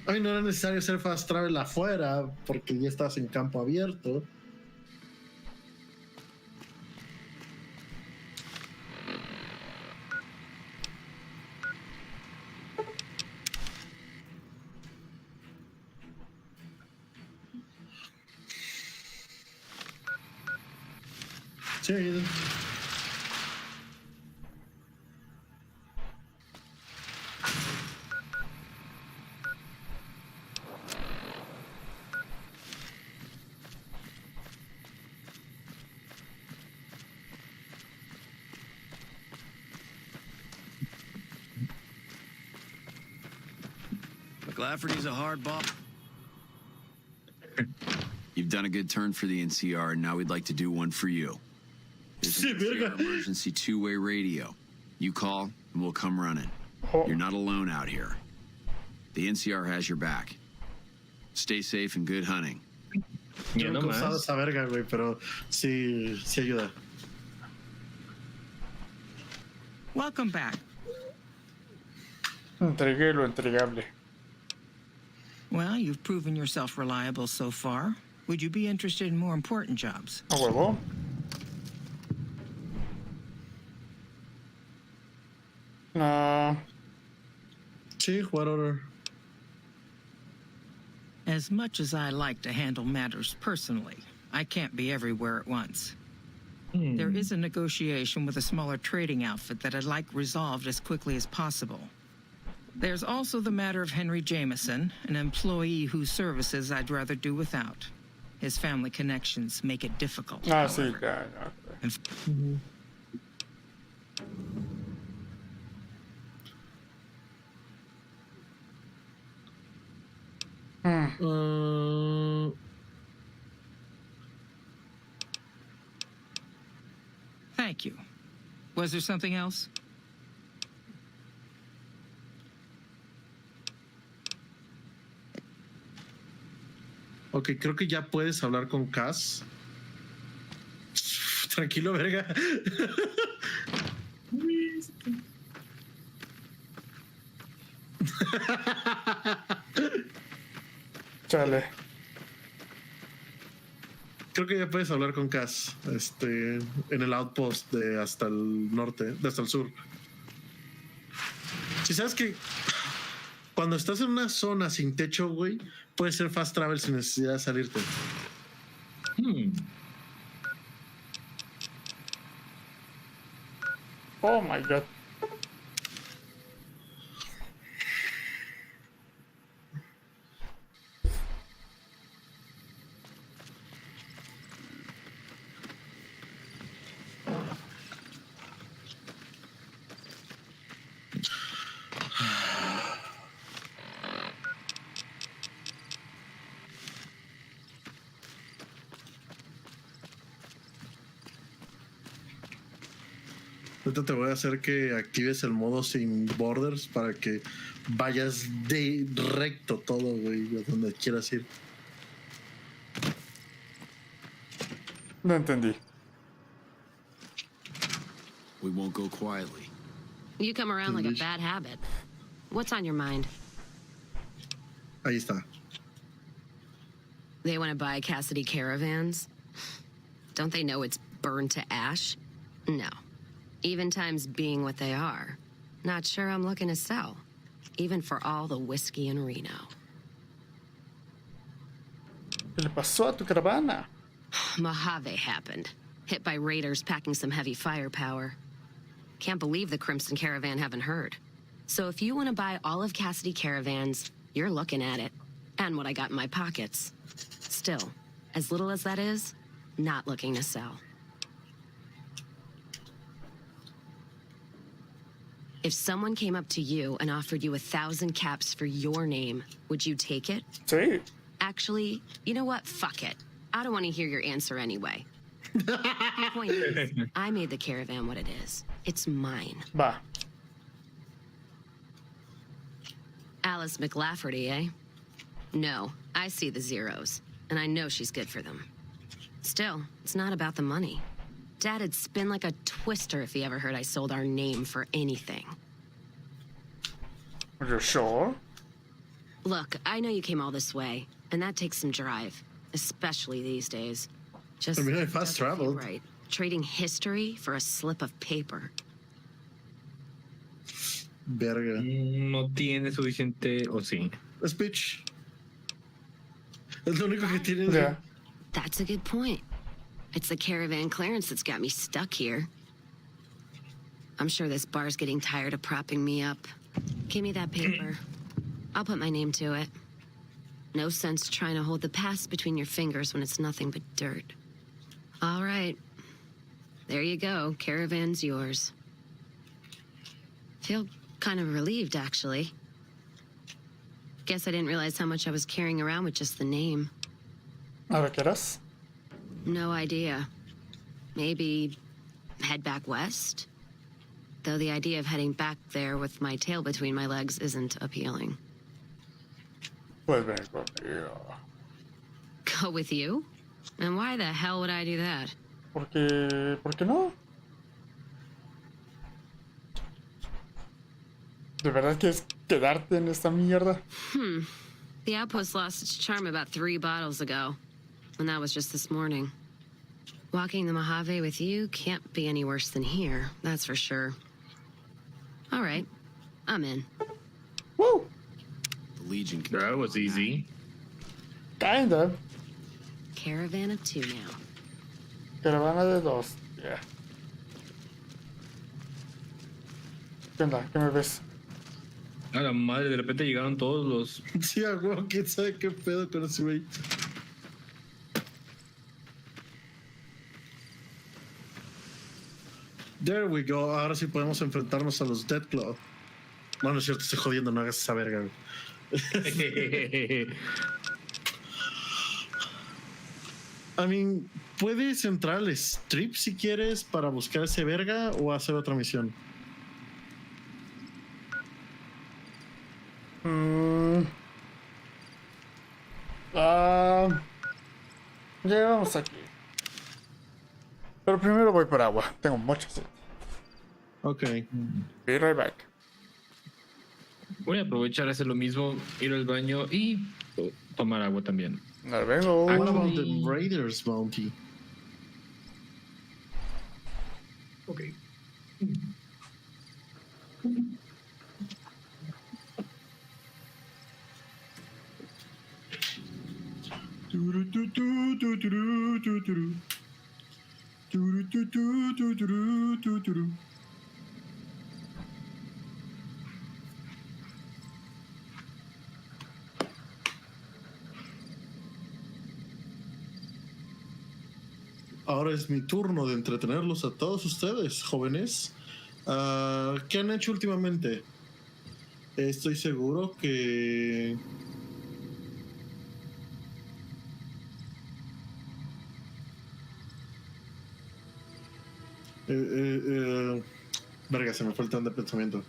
Ay, no era necesario hacer fast travel afuera porque ya estás en campo abierto. Sí. McLafferty's a hard ball. You've done a good turn for the NCR, and now we'd like to do one for you. There's an NCR emergency two-way radio. You call, and we'll come running. You're not alone out here. The NCR has your back. Stay safe and good hunting. Yo nunca he usado esa verga, güey, pero sí ayuda. Welcome back. Entregué lo entregable. Well, you've proven yourself reliable so far. Would you be interested in more important jobs? A huevo. Sí, what order? As much as I like to handle matters personally, I can't be everywhere at once. There is a negotiation with a smaller trading outfit that I'd like resolved as quickly as possible. There's also the matter of Henry Jameson, an employee whose services I'd rather do without. His family connections make it difficult. Sí, Thank you. Was there something else? Ok, creo que ya puedes hablar con Cass. Tranquilo, verga. Chale. Creo que ya puedes hablar con Cass, en el outpost de hasta el norte, de hasta el sur. Si sabes que cuando estás en una zona sin techo, güey, puede ser fast travel sin necesidad de salirte. Oh my god. Ahorita te voy a hacer que actives el modo sin borders para que vayas de recto todo, güey, a donde quieras ir. No entendí. We won't go quietly. You come around like a bad habit. What's on your mind? Ahí está. They want to buy Cassidy caravans? Don't they know it's burned to ash? No. Even times being what they are. Not sure I'm looking to sell. Even for all the whiskey in Reno. ¿Qué le pasó a tu caravana? Mojave happened. Hit by raiders packing some heavy firepower. Can't believe the Crimson Caravan haven't heard. So if you want to buy all of Cassidy caravans, You're looking at it, and what I got in my pockets. Still, as little as that is, not looking to sell. If someone came up to you and offered you 1,000 caps for your name, would you take it? Sí. Actually, you know what? Fuck it. I don't want to hear your answer anyway. The point is, I made the caravan what it is. It's mine. Va. Alice McLafferty, eh? No, I see the zeros, and I know she's good for them. Still, it's not about the money. Dad'd spin like a twister if he ever heard I sold our name for anything. Are you sure? Look, I know you came all this way, and that takes some drive, especially these days. Just I mean, I fast doesn't feel traveled. right. Trading history for a slip of paper. Verga. No tiene suficiente, o sí. Speech. Es lo único que tiene. Yeah. That's a good point. It's the caravan clearance that's got me stuck here. I'm sure this bar's getting tired of propping me up. Give me that paper. I'll put my name to it. No sense trying to hold the past between your fingers when it's nothing but dirt. All right. There you go. Caravan's yours. Feel kind of relieved, actually. Guess I didn't realize how much I was carrying around with just the name. A ver, ¿qué eras? No idea. Maybe head back west? Though the idea of heading back there with my tail between my legs isn't appealing. Puedes venir conmigo. Go with you? And why the hell would I do that? ¿Por qué no? ¿De verdad quieres quedarte en esta mierda? The outpost lost its charm about 3 bottles ago. And that was just this morning. Walking the Mojave with you can't be any worse than here, that's for sure. All right, I'm in. Woo! The Legion can... That was easy. Kinda. Caravan of 2 now. Caravana de 2. Yeah. ¿Qué onda? ¿Qué me ves? A la madre, de repente llegaron todos los... Sí, a huevo, quién sabe qué pedo con ese güey. There we go. Ahora sí podemos enfrentarnos a los Deathclaw. No, no es cierto, estoy jodiendo, no hagas esa verga, güey. I mean, puedes entrar al strip si quieres para buscar ese verga o hacer otra misión. Llegamos aquí. Pero primero voy por agua. Tengo mucha sed. Ok. Be right back. Voy a aprovechar a hacer lo mismo, ir al baño y tomar agua también. Ahora vengo. What about the Raiders bounty? Ok. Ahora es mi turno de entretenerlos a todos ustedes, jóvenes. ¿Qué han hecho últimamente? Estoy seguro que... Verga, se me fue el tren de pensamiento.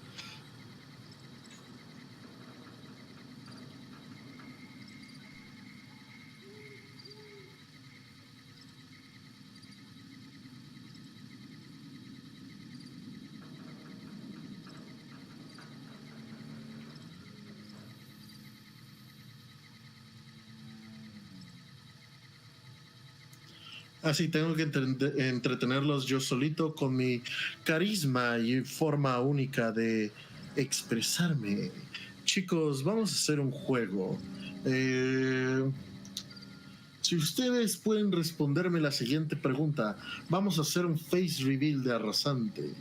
Así tengo que entretenerlos yo solito con mi carisma y forma única de expresarme. Chicos, vamos a hacer un juego. Si ustedes pueden responderme la siguiente pregunta, vamos a hacer un face reveal de arrasante.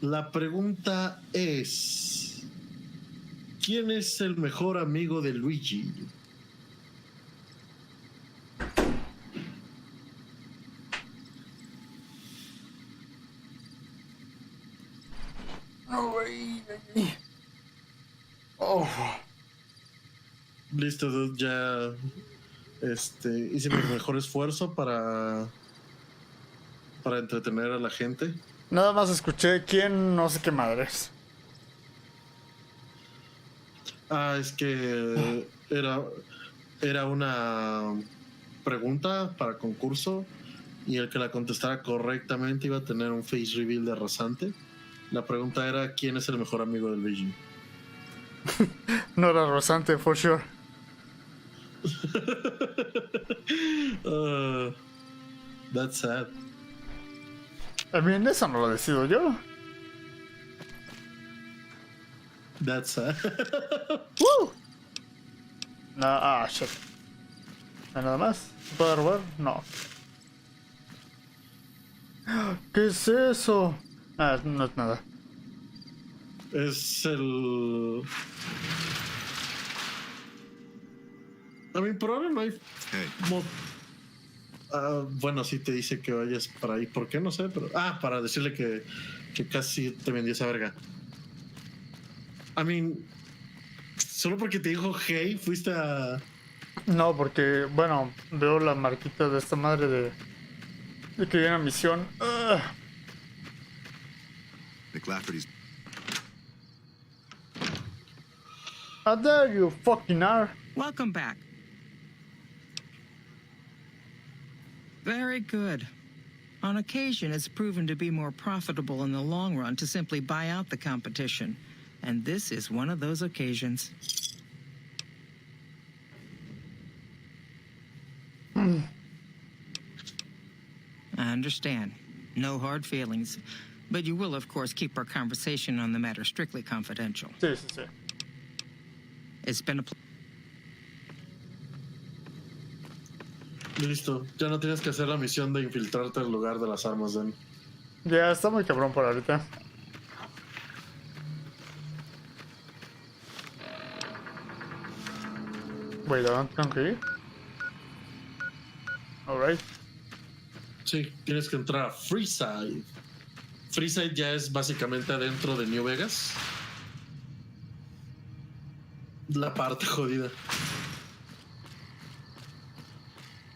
La pregunta es... ¿Quién es el mejor amigo de Luigi? Oh. Listo, dude, ya hice mi mejor esfuerzo para entretener a la gente. Nada más escuché quién, no sé qué madres. Es que era una pregunta para concurso y el que la contestara correctamente iba a tener un face reveal de arrasante. La pregunta era ¿quién es el mejor amigo del Luigi? No era arrasante, for sure. That's sad. I mean, eso no lo decido yo. That's sad. Woo. No, shit. ¿Hay nada más? ¿Puedo robar? No. ¿Qué es eso? No es nada. Es el... A mí por ahora no hay... bueno, sí te dice que vayas para ahí. ¿Por qué? No sé, pero... para decirle que casi te vendió esa verga. I mean... Solo porque te dijo hey, fuiste a... No, porque, bueno, veo la marquita de esta madre de que viene a misión. How dare you fucking are. Welcome back. Very good. On occasion, it's proven to be more profitable in the long run to simply buy out the competition. And this is one of those occasions. I understand. No hard feelings. But you will, of course, keep our conversation on the matter strictly confidential. Sí, sí, sí. It's been a Listo. Ya no tienes que hacer la misión de infiltrarte al lugar de las armas, Dan. Ya está muy cabrón por ahorita. Wait, ¿a dónde tengo que ir? Alright. Sí, tienes que entrar a Freeside. Freeside ya es básicamente adentro de New Vegas. La parte jodida.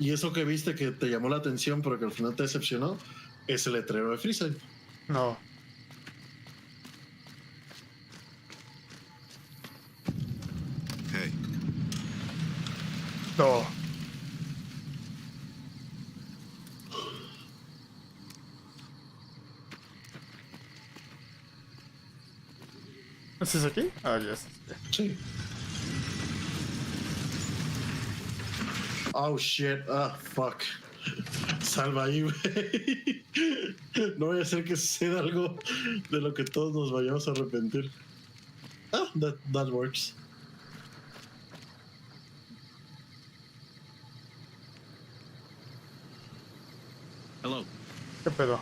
Y eso que viste que te llamó la atención pero que al final te decepcionó es el letrero de Freeside. No. Hey. No. ¿Es ese aquí? Yes. Sí. Oh shit, fuck. Salva ahí, güey. No voy a hacer que suceda algo de lo que todos nos vayamos a arrepentir. That works. Hello. ¿Qué pedo?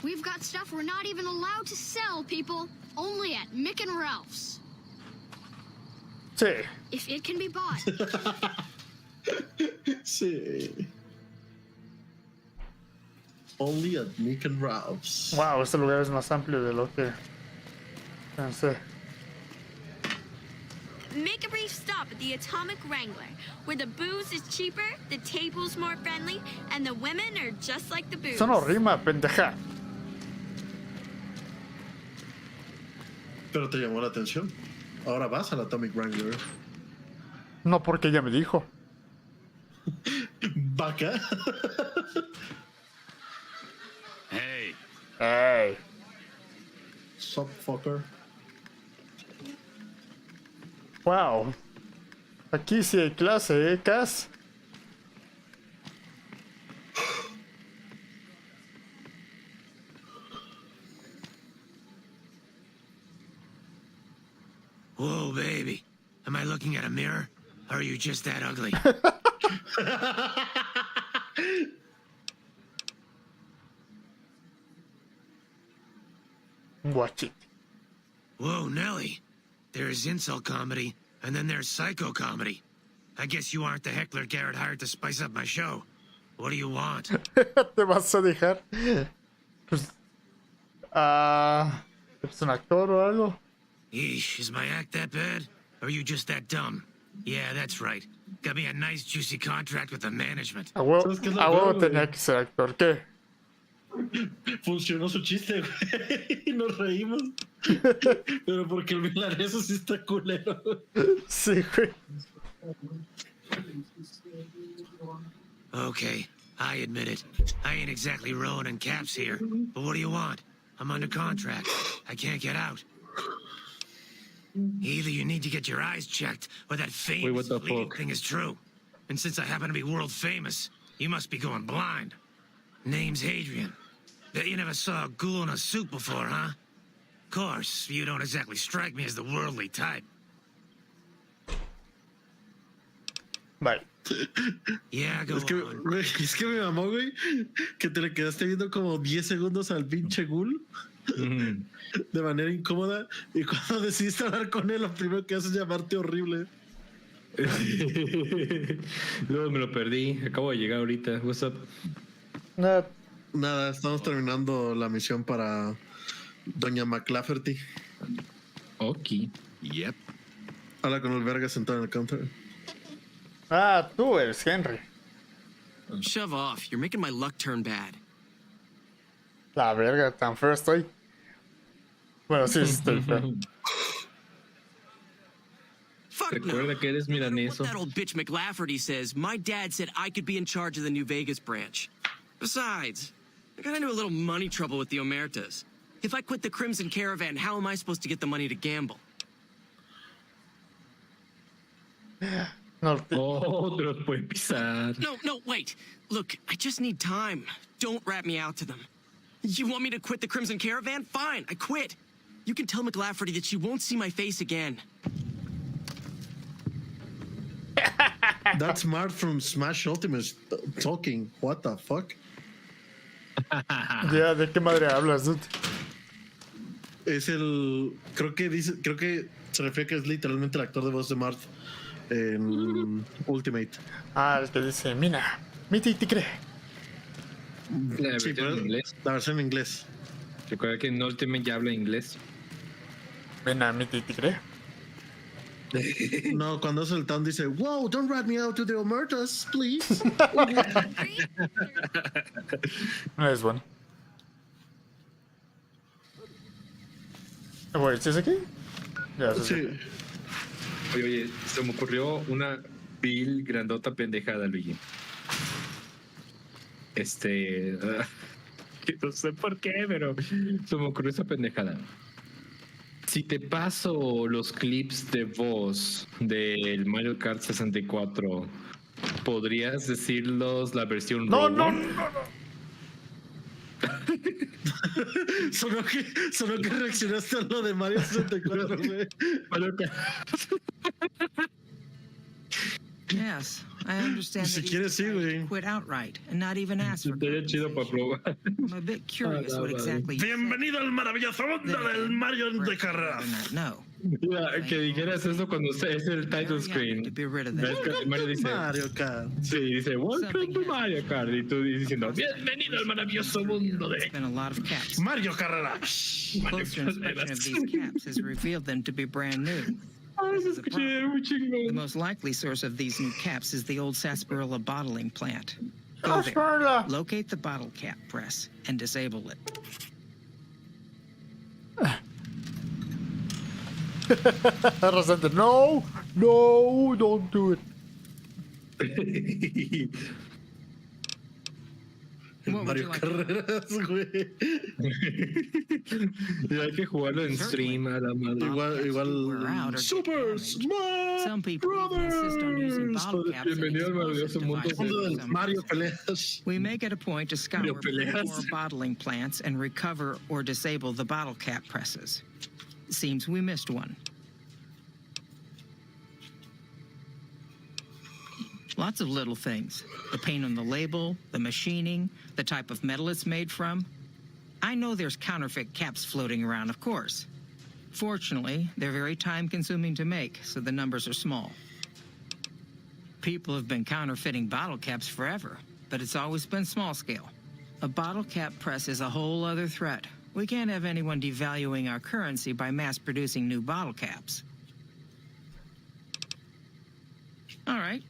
We've got stuff we're not even allowed to sell, people. Only at Mick and Ralph's. Sí. If it can be bought. Sí. Only at Mick and Ralph's. Wow, este lugar es más amplio de lo que pensé. Make a brief stop at the Atomic Wrangler, where the booze is cheaper, the table's more friendly, and the women are just like the booze. Eso no rima, pendeja. Pero te llamó la atención. Ahora vas al Atomic Wrangler. No, porque ella me dijo. Vaca. Hey. Hey. Sup, fucker. Wow. Aquí sí hay clase, Cass. Whoa, baby. Am I looking at a mirror? Or are you just that ugly? Watch it. Whoa, Nelly. There's insult comedy, and then there's psycho comedy. I guess you aren't the heckler Garrett hired to spice up my show. What do you want? ¿Te vas a dejar? Pues... ¿Es un actor o algo? Yeesh, is my act that bad? Or are you just that dumb? Yeah, that's right. Got me a nice juicy contract with the management. A huevo tenía que ser actor. ¿Qué? Funcionó su chiste, güey. Y nos reímos. Pero porque el milaneso sí está culero. Sí, güey. Okay, I admit it. I ain't exactly rowing in caps here. But what do you want? I'm under contract. I can't get out. Either you need to get your eyes checked, or that famous bleeding thing is true. And since I happen to be world famous, you must be going blind. Name's Hadrian. Bet you never saw a ghoul in a suit before, huh? Of course, you don't exactly strike me as the worldly type. Vale. Yeah, go es que me mamó, güey, que te le quedaste viendo como 10 segundos al pinche ghoul. De manera incómoda, y cuando decidiste hablar con él, lo primero que haces es llamarte horrible. Luego me lo perdí, acabo de llegar ahorita. What's up? Nada, estamos terminando la misión para Doña McLafferty. Ok. Yep. Habla con el verga sentado en el counter. Ah, tú eres Henry. Shove off. You're making my luck turn bad. La verga, tan feo estoy. Bueno, sí, estoy feo. Recuerda que eres milaneso. What that old bitch McLafferty says, my dad said I could be in charge of the New Vegas branch. Besides, I got into a little money trouble with the Omertas. If I quit the Crimson Caravan, how am I supposed to get the money to gamble? No, te los puede pisar. No, wait. Look, I just need time. Don't rat me out to them. You want me to quit the Crimson Caravan? Fine, I quit. You can tell McLafferty that she won't see my face again. That's Mark from Smash Ultimate talking. What the fuck? Ya, ¿de qué madre hablas, dude? Es el... Creo que se refiere que es literalmente el actor de voz de Marth en Ultimate. Ah, el que dice, Mina, mi ti cree. La versión en inglés. La versión en inglés. Recuerda que en Ultimate ya habla inglés. Mina, mi ti cree. No, cuando hace el town dice, wow, don't rat me out to the Omertas, please. No es bueno. Güey, ¿sí es aquí? Ya, sí. Oye, se me ocurrió una vil grandota pendejada, Luigi. No sé por qué, pero se me ocurrió esa pendejada. Si te paso los clips de voz del Mario Kart 64, ¿podrías decirlos la versión No. Sonó que reaccionaste a lo de Mario 64, güey. Yes, I understand Si that quieres, sí, güey. quit outright and not even ask for Estaría chido para probar. I'm a bit curious what exactly you Bienvenido al maravilloso mundo del Mario de carreras. No. Ya, que dijeras eso cuando es el title screen. ¿Ves que Mario dice Mario Kart? Sí, dice Welcome to Mario Kart y tú diciendo bienvenido al maravilloso mundo de Mario Carreras. Closer inspection of these caps has revealed them to be brand new. The most likely source of these new caps is the old sarsaparilla bottling plant. Go there, locate the bottle cap press, and disable it. Resente, no, don't do it. Mario Carreras, güey. Y hay que jugarlo en stream a la madre. Igual. Super Smash Brothers. Bienvenido al maravilloso mundo del Mario Peleas. We make it a point to scour more bottling plants and recover or disable the bottle cap presses. Seems we missed one. Lots of little things. The paint on the label, the machining, the type of metal it's made from. I know there's counterfeit caps floating around, of course. Fortunately, they're very time-consuming to make, so the numbers are small. People have been counterfeiting bottle caps forever, but it's always been small scale. A bottle cap press is a whole other threat. We can't have anyone devaluing our currency by mass-producing new bottle caps. All right.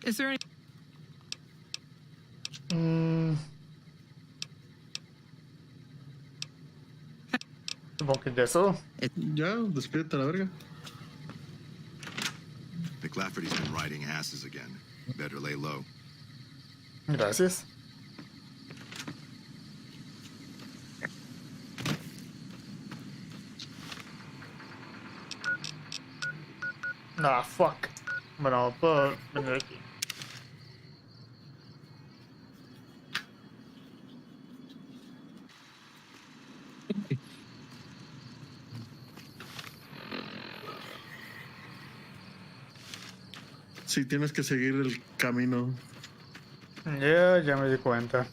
Is there any... Supongo que ya eso. Ya, despídete a la verga. The Clafferty's been riding asses again. Better lay low. Gracias. Nah, fuck. Bueno, puedo venir aquí. Sí, tienes que seguir el camino. Ya me di cuenta.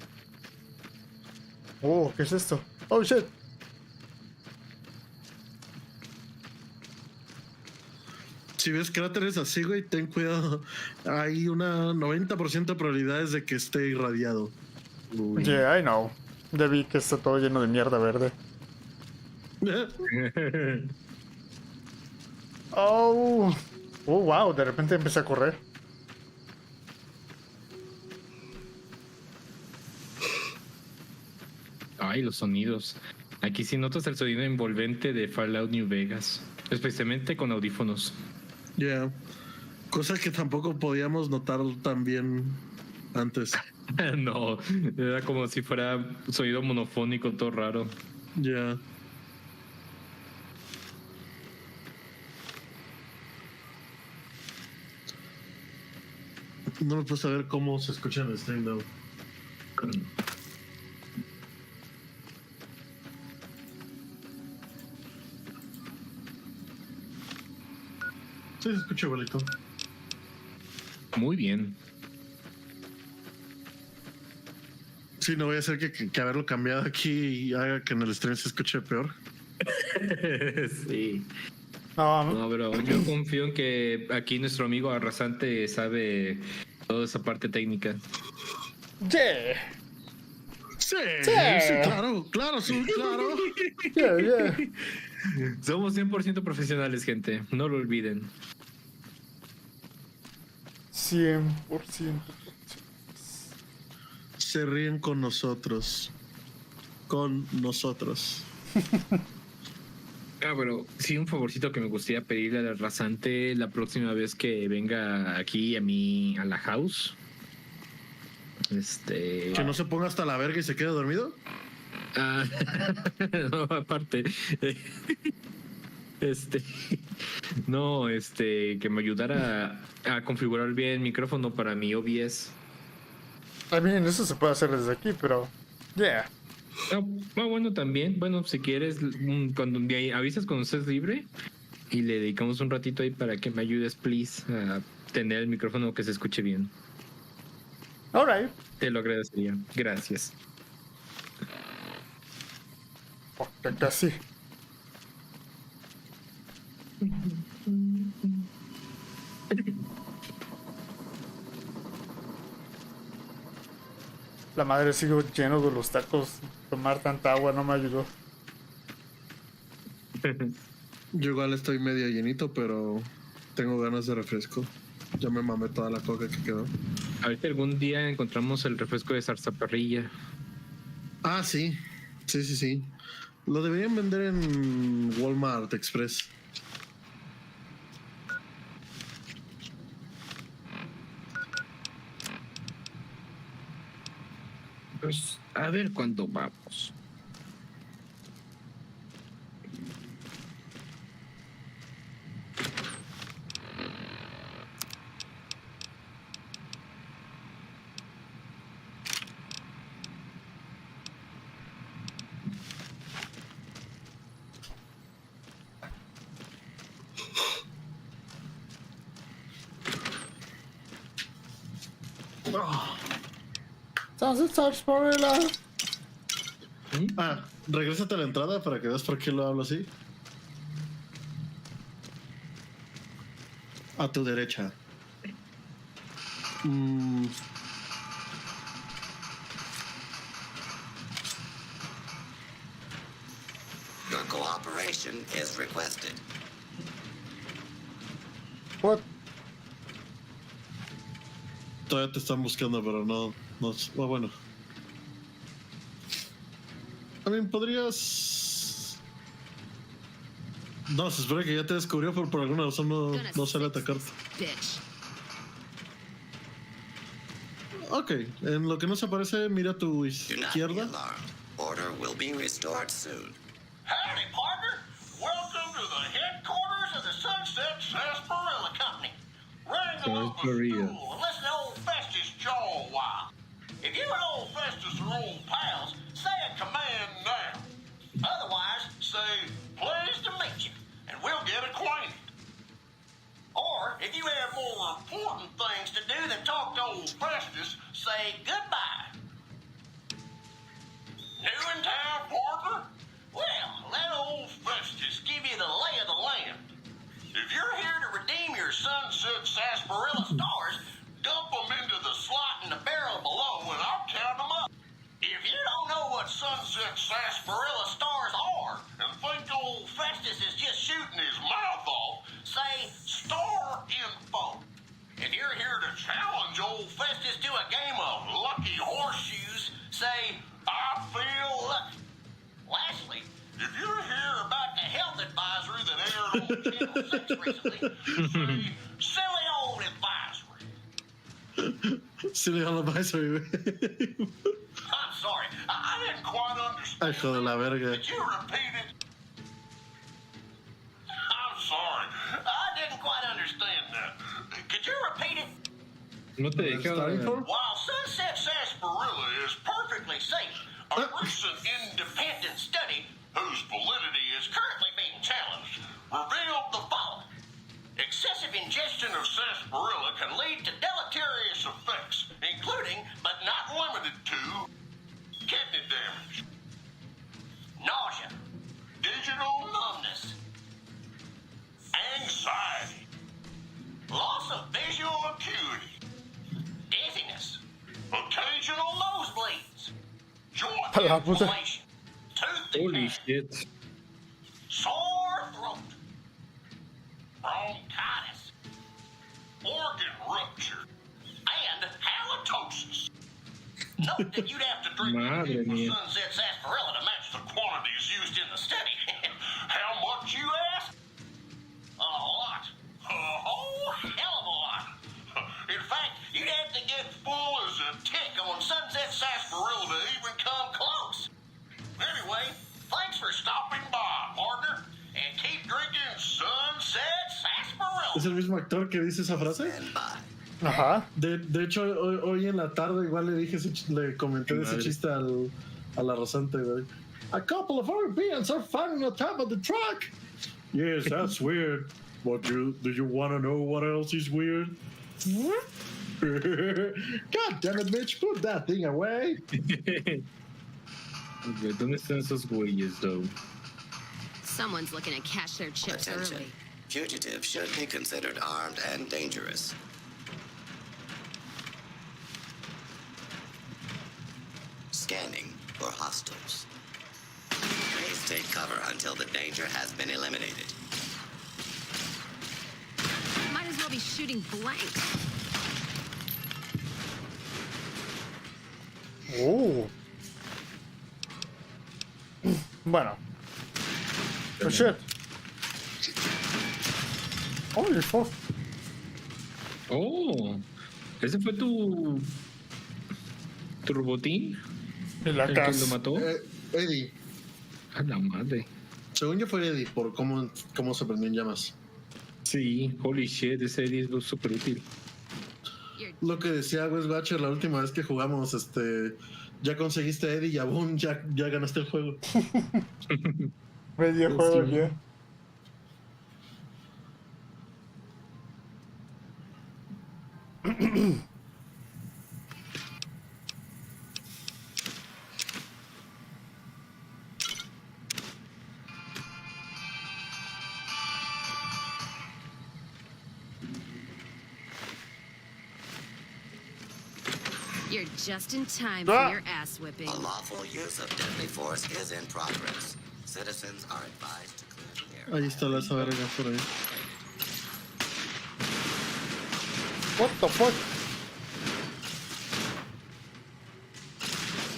¿Qué es esto? Oh, shit. Si ves cráteres así, güey, ten cuidado. Hay una 90% de probabilidades de que esté irradiado. Uy. Yeah, I know. Ya vi que está todo lleno de mierda verde. Oh, wow, de repente empecé a correr. Ay, los sonidos. Aquí sí notas el sonido envolvente de Fallout New Vegas, especialmente con audífonos. Ya. Cosa que tampoco podíamos notar tan bien antes. No, era como si fuera sonido monofónico, todo raro. Ya. No me puedo saber cómo se escucha en el stream, though. Sí, se escucha igualito. Muy bien. Sí, no voy a hacer que haberlo cambiado aquí haga que en el stream se escuche peor. Sí. No, pero yo confío en que aquí nuestro amigo Arrasante sabe toda esa parte técnica. Yeah. Sí, Sí. sí, claro, sí, claro. Yeah. Somos 100% profesionales, gente. No lo olviden. 100%. Se ríen con nosotros. Con nosotros. Pero sí, un favorcito que me gustaría pedirle al Arrasante la próxima vez que venga aquí a la house. Que no se ponga hasta la verga y se quede dormido. No, aparte. Que me ayudara a configurar bien el micrófono para mi OBS. También eso se puede hacer desde aquí, pero yeah. Bueno, también. Bueno, si quieres, cuando avisas cuando estés libre y le dedicamos un ratito ahí para que me ayudes, please, a tener el micrófono que se escuche bien. Alright. Te lo agradecería. Gracias. Porque casi. La madre, sigo lleno de los tacos. Tomar tanta agua no me ayudó. Yo igual estoy medio llenito, pero tengo ganas de refresco. Ya me mamé toda la coca que quedó. A ver si algún día encontramos el refresco de zarzaparrilla. Ah, sí. Sí. Lo deberían vender en Walmart Express. Pues a ver cuándo vamos. Sunset Sarsaparilla. Regrésate a la entrada para que veas por qué lo hablo así. A tu derecha. Your cooperation is requested. What? Todavía te están buscando, pero no bueno. También podrías... No, se espera que ya te descubrió, pero por alguna razón no sale a atacarte. Ok, en lo que no se aparece, mira a tu izquierda. Order will be restored soon. Howdy, partner. Welcome to the headquarters of the Sunset Sarsaparilla Company. Wrangle up a stool and listen to old Festus jaw a while. If you and old Festus are old pals, say a command now. Otherwise, say, pleased to meet you, and we'll get acquainted. Or, if you have more important things to do than talk to old Festus, say goodbye. New in town, partner? Well, let old Festus give you the lay of the land. If you're here to redeem your Sunset Sarsaparilla stars, dump them into the slot in the barrel below and I'll count them up. If you don't know what Sunset Sarsaparilla stars are and think old Festus is just shooting his mouth off, say star info. If you're here to challenge old Festus to a game of lucky horseshoes, say I feel lucky. Lastly, if you're here about the health advisory that aired on Channel 6 recently, say silly old advisory. Silly old advisory. I'm sorry, I didn't quite understand. Hijo de la verga. Could you repeat it? I'm sorry, I didn't quite understand that. Could you repeat it? No te dije. While Sunset Sarsaparilla is perfectly safe, a recent independent study, whose validity is currently being challenged, revealed the following. Excessive ingestion of sarsaparilla can lead to deleterious effects, including, but not limited to, kidney damage, nausea, digital numbness, anxiety, loss of visual acuity, dizziness, occasional nosebleeds, joint inflammation, tooth decay, sore throat, bronchitis, organ rupture, and halitosis. Note that you'd have to drink Sunset Sarsaparilla to match the quantities used in the study. How much, you ask? A lot. A whole hell of a lot. In fact, you'd have to get full as a tick on Sunset Sarsaparilla to even come close. Anyway, thanks for stopping by, partner, and keep drinking Sunset Sarsaparilla. ¿Es el mismo actor que dice esa frase? Ajá. De hecho, hoy en la tarde igual le comenté de ese chiste a la Rosante, güey. A couple of Europeans are fighting on top of the truck. Yes, that's weird. But do you want to know what else is weird? God damn it, Mitch, put that thing away. ¿Dónde están esos güeyes, though? Someone's looking to cash their chips Attention. early. Fugitives should be considered armed and dangerous. Scanning for hostiles. Please take cover until the danger has been eliminated. Might as well be shooting blanks. Oh. Bueno. Oh shit. Holy fuck. Oh. ¿Ese fue tu robotín? En la ¿El casa. que lo mató? Eddie. A la madre. Según yo fue Eddie, por cómo se prendió en llamas. Sí, holy shit, ese Eddie es súper útil. Lo que decía Wes Batcher la última vez que jugamos, ya conseguiste a Eddie y aún ya ganaste el juego. Medio juego ya. You're just in time for your ass whipping. A lawful use of deadly force is in progress. Citizens are advised to clear the air. Ahí está la esa verga por ahí. What the fuck?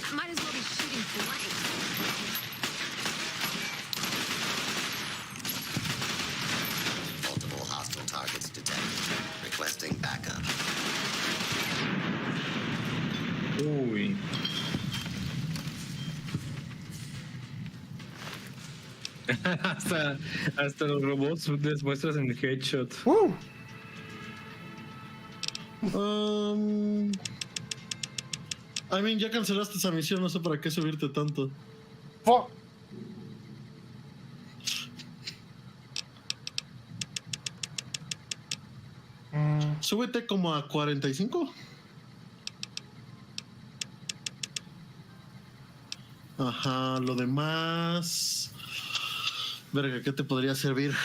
I might as well be shooting blanks. Multiple hostile targets detected. Requesting backup. Uy. hasta los robots les muestras en headshot. I mean, ya cancelaste esa misión, no sé para qué subirte tanto. Fuck. Súbete como a 45. Ajá, lo demás. Verga, ¿qué te podría servir?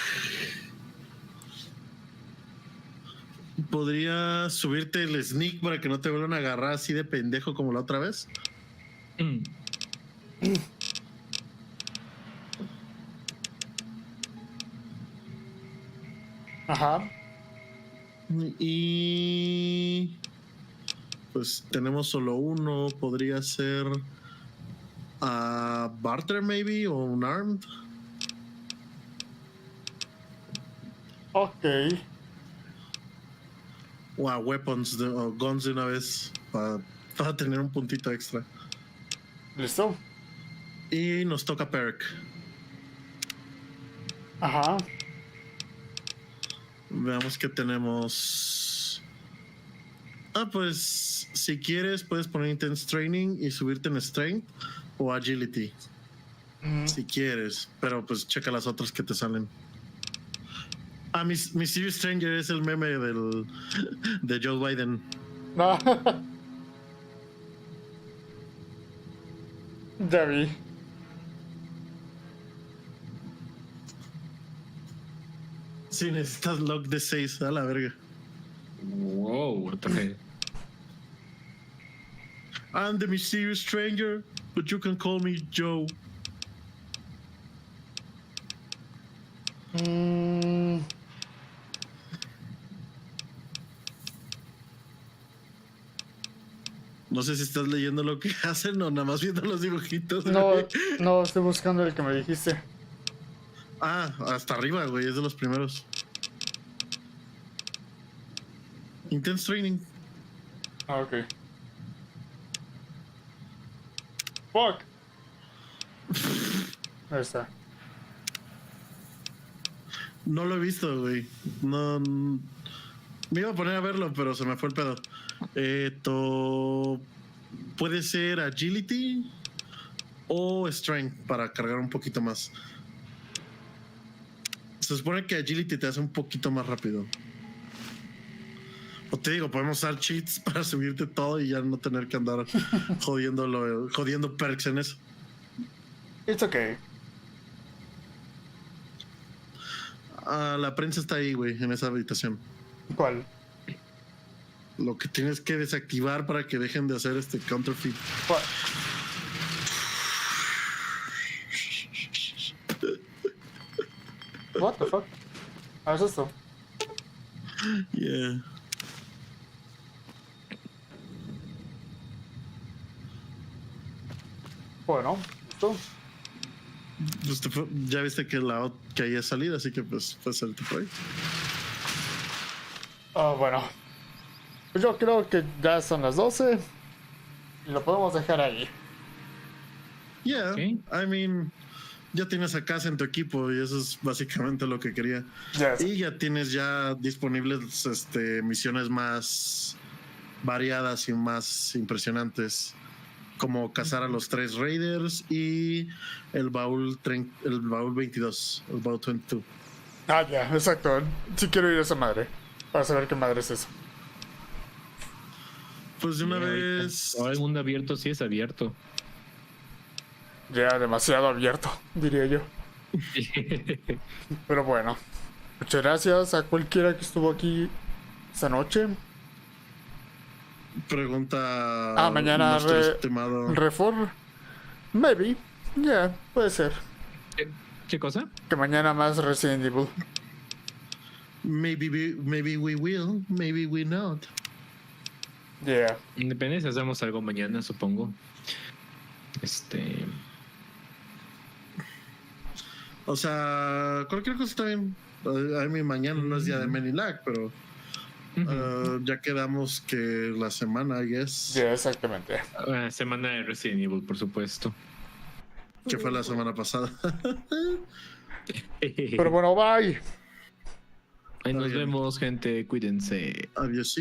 ¿Podría subirte el sneak para que no te vuelvan a agarrar así de pendejo como la otra vez? Ajá. Y pues tenemos solo uno. Podría ser a barter maybe o un armed. Ok. O a weapons o guns de una vez para tener un puntito extra. Listo. Y nos toca perk. Ajá. Veamos qué tenemos. Pues si quieres puedes poner intense training y subirte en strength o agility. Si quieres, pero pues checa las otras que te salen. Mi Serious Stranger es el meme de Joe Biden. No. Ya vi. Sí, necesitas lock de 6 a la verga. Wow, what the hell? I'm the mysterious stranger, but you can call me Joe. No sé si estás leyendo lo que hacen o nada más viendo los dibujitos. No, estoy buscando el que me dijiste. Hasta arriba, güey, es de los primeros. Intense training. Ok. Fuck. Ahí está. No lo he visto, güey. No. Me iba a poner a verlo, pero se me fue el pedo. Puede ser agility o strength para cargar un poquito más. Se supone que agility te hace un poquito más rápido. O te digo, podemos usar cheats para subirte todo y ya no tener que andar jodiendo perks en eso. It's okay. La prensa está ahí, güey, en esa habitación. ¿Cuál? Lo que tienes que desactivar para que dejen de hacer este counterfeit. ¿Cuál? What the fuck? ¿Es esto? Yeah. Bueno, listo. Pues ya viste que ahí es salida, así que pues puedes salirte por ahí. Bueno. Pues yo creo que ya son las 12 y lo podemos dejar ahí. Yeah, okay. I mean, ya tienes a casa en tu equipo y eso es básicamente lo que quería. Yes. Y ya tienes ya disponibles misiones más variadas y más impresionantes, como cazar a los 3 raiders y el baúl 22, el baúl 22. Ya, exacto. Sí quiero ir a esa madre para saber qué madre es eso. Pues de una vez. Ahora el mundo abierto sí es abierto. Ya, demasiado abierto, diría yo. Pero bueno, muchas gracias a cualquiera que estuvo aquí esta noche. Pregunta. Mañana nuestro estimado. Reform. Maybe. Yeah, puede ser. ¿Qué cosa? Que mañana más Resident Evil. Maybe we will, maybe we not. Yeah. Depende si hacemos algo mañana, supongo. O sea, cualquier cosa está bien. A mí mañana no es día de Menilac, pero ya quedamos que la semana, yes. Yeah, exactamente. Semana de Resident Evil, por supuesto. Que fue la semana pasada. Pero bueno, bye. Ahí nos vemos, gente. Cuídense. Adiós.